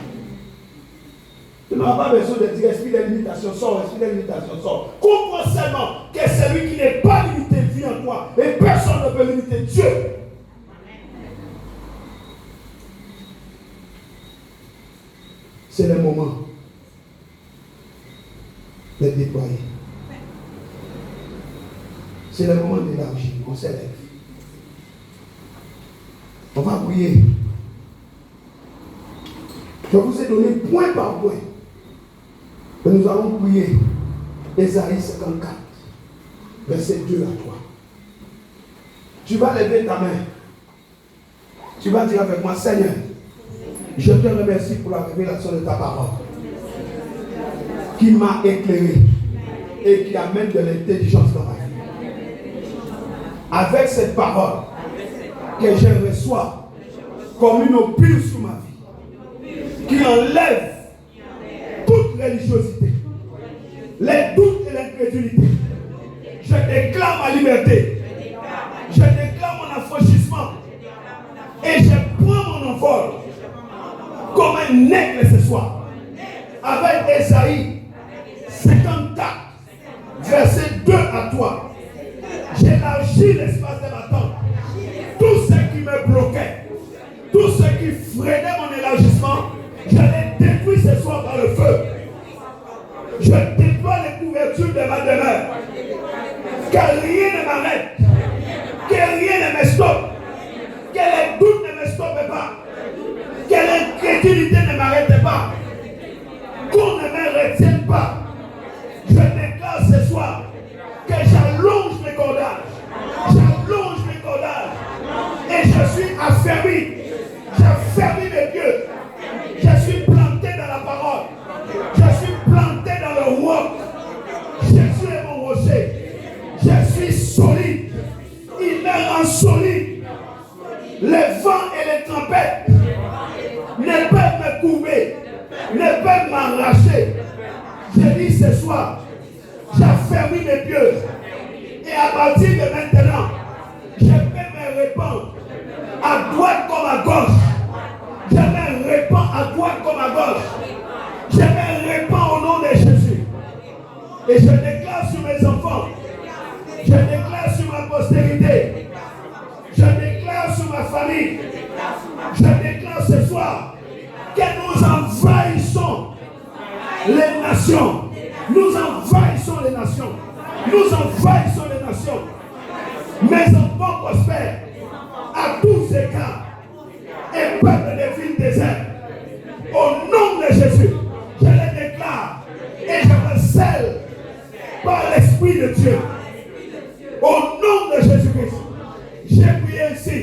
Tu n'auras pas besoin de dire esprit de limitation sort, esprit de limitation sort. Comprends seulement que celui qui n'est pas limité vit en toi et personne ne peut limiter Dieu. C'est le moment de déployer. C'est le moment d'élargir. On s'élève. On va prier. Je vous ai donné point par point. Et nous allons prier. Ésaïe 54, verset 2 à 3. Tu vas lever ta main. Tu vas dire avec moi, Seigneur, je te remercie pour la révélation de ta parole qui m'a éclairé et qui amène de l'intelligence dans ma vie. Avec cette parole que je reçois comme une opule sur ma vie, qui enlève toute religiosité, les doutes et l'incrédulité. Je déclare ma liberté. Je déclare mon affranchissement. Et je prends mon envol comme un aigle ce soir. Avec Ésaïe 54, verset 2 à 3. J'élargis l'espace de ma tente. Tout ce qui me bloquait, tout ce qui freinait mon élargissement, je les détruis ce soir par le feu. Je déploie les couvertures de ma demeure. Que rien ne m'arrête. Que rien ne me stoppe. Que les doutes ne me stoppent pas. Que l'incrédulité ne m'arrête pas. Qu'on ne me retienne pas. Je déclare ce soir que j'allonge mes cordages. J'allonge mes cordages. Et je suis affermi. J'ai fermé mes pieds. Je suis planté dans la parole. Je suis planté dans le roc. Jésus est mon rocher. Je suis solide. Il me rend solide. Les vents et les tempêtes ne peuvent me couper, ne peuvent m'arracher. Je dis ce soir, j'affermis mes pieds. Et à partir de maintenant, je peux me répandre à droite comme à gauche. Je me répands à droite comme à gauche. Je me répands au nom de Jésus. Et je déclare sur mes enfants. Je déclare sur ma postérité. Je déclare sur ma famille. Je déclare ce soir que nous envahissons les nations. Nous envahissons les nations. Nous envahissons les nations. Mes enfants prospèrent à tous égards. Et peuple des villes désertes. Au nom de Jésus, je les déclare et je me scelle par l'Esprit de Dieu. Au nom de Jésus-Christ, j'ai prié ainsi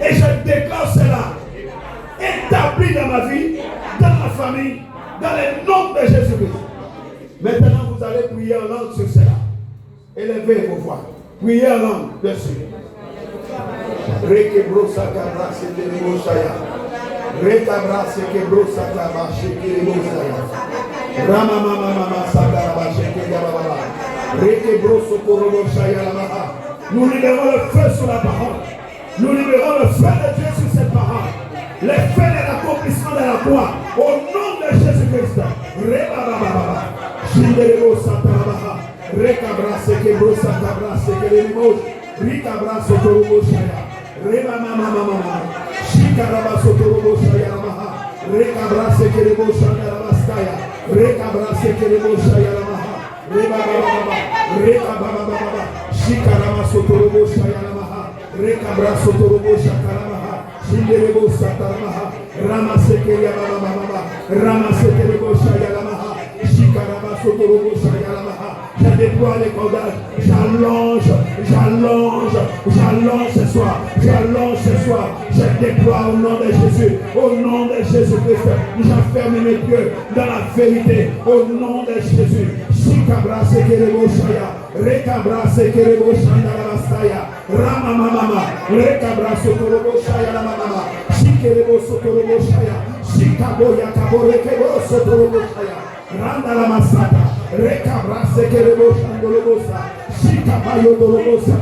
et je déclare cela établi dans ma vie, dans ma famille, dans le nom de Jésus-Christ. Maintenant, vous allez prier en langue sur cela. Élevez vos voix. Priez en langue dessus. Rekebrosa kabrase kelebosaya. Rekabrase kebrosa kabrase kelebosaya. Rama mama mama sakarabashe kelebaba. Rekebroso korobosaya lamaha. Nous libérons le feu sur la parole. Nous libérons le feu de Dieu sur cette parole. Le feu de l'accomplissement de la foi. Au nom de Jésus-Christ. Rebababa. Jindelebosa tarabaha. Rekabrase kebrosa kabrase kelebosaya. Rikabrase korobosaya. Reba mama mama mama. Shikaraba Sotorobo Shayamaha, Rekabra Sekerebo Shandarabastaya, Rekabra Sekerebo Shayamaha, Rekababa, Shikarama Sotorobo Shayamaha, Rekabra Sotorobo Shakaramaha, Shinderebo Sataramaha, Rama Sekeraba, Rama Sekerebo Shayamaha, Shikarama Sotorobo Shayamaha. Je déploie les cordages, j'allonge ce soir, je déploie au nom de Jésus, au nom de Jésus-Christ, j'enferme mes pieds dans la vérité, au nom de Jésus. Shikabra Sekerebo Shaya, Rekabra Sekerebo Shandarabastaya, Rama Mama, Rekabra Sotorobo Shaya Mama, Shikerebo Sotorobo Shaya, Shikabo Yakabo Rekebo Sotorobo Shaya. Randa la masata, rekabra sekerebo shandolobosa, shikabayo dolobosa,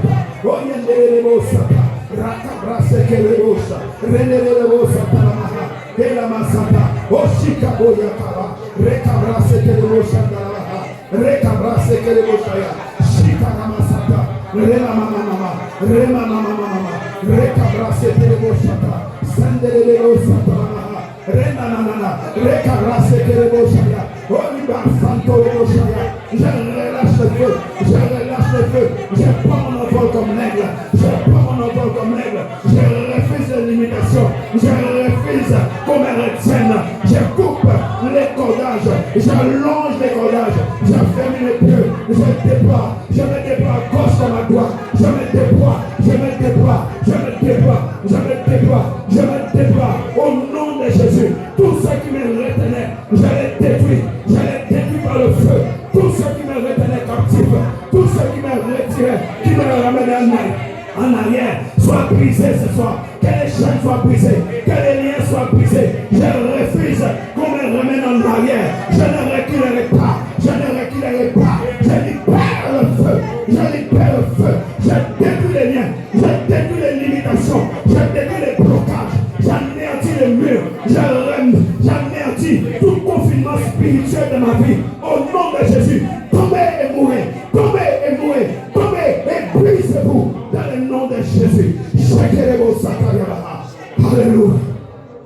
oyendelebosa, rakabra sekerebosa, rendelebosa talamaha, dela masata, oshikabo yakaba, rekabra sekerebo shandalaha, rekabra sekerebosa ya, shikaramasata, rema mama, rekabra sekerebosa, sandelebosa talamaha, renanana, rekabra sekerebosa ya. Je relâche le feu, je prends mon envol comme l'aigle, je refuse les limitations, je refuse qu'on me retienne, je coupe les cordages, j'allonge les cordages, je ferme les pieds, je me déploie à gauche dans ma droite, je me déploie au nom de Jésus. Tout ce qui me retenait, je les détruis par le feu. Tout ce qui me retenait captif, tout ce qui me retirait, qui me ramenait en arrière, soit brisé ce soir. Que les chaînes soient brisées, que les liens soient brisés. Je refuse qu'on me ramène en arrière. Je ne reculerai pas. Je libère le feu. Je détruis les liens. Je détruis les limitations. Je détruis les blocages. J'anéantis les murs. J'anéantis tout confinement spirituel de ma vie. Au nom de Jésus, tombez et mourrez. Et brisez-vous dans le nom de Jésus.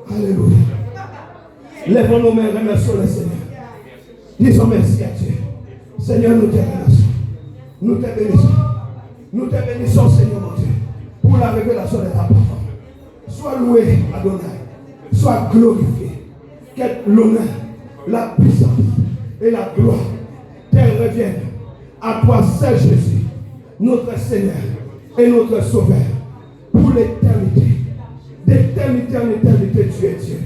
Alléluia. Lèvons nos mains, remercions le Seigneur. Disons merci à Dieu. Seigneur, nous te remercions. Nous te bénissons, Seigneur mon Dieu, pour la révélation de ta parole. Sois loué, Adonai. Sois glorifié. Que l'honneur, la puissance et la gloire te reviennent à toi seul, Jésus, notre Seigneur et notre Sauveur, pour l'éternité. D'éternité en éternité, tu es Dieu.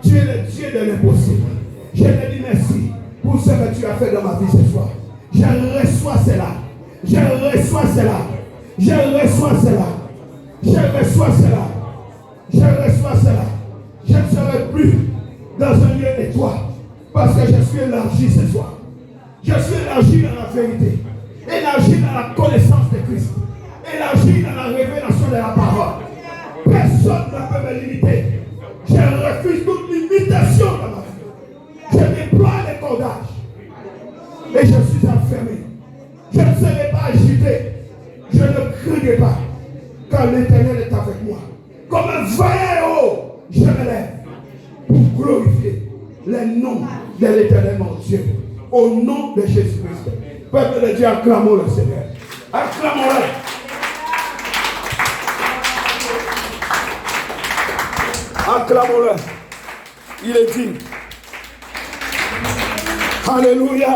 Tu es le Dieu de l'impossible. Je te dis merci pour ce que tu as fait dans ma vie ce soir. Je reçois cela. Je ne serai plus dans un lieu étroit parce que je suis élargi ce soir. Je suis élargi dans la vérité, élargi dans la connaissance de Christ, élargi dans la révélation de la parole. Personne ne peut me limiter. Je refuse toute limitation dans ma vie. Je déploie les cordages et je suis enfermé. Je ne serai pas agité. Je ne crierai pas car l'Éternel est avec moi. Comme un vaillant héros, je me lève pour glorifier le nom de l'Éternel mon Dieu. Au nom de Jésus-Christ. Peuple de Dieu, acclamons le Seigneur. Acclamons-le. Acclamons-le. Il est digne. Alléluia.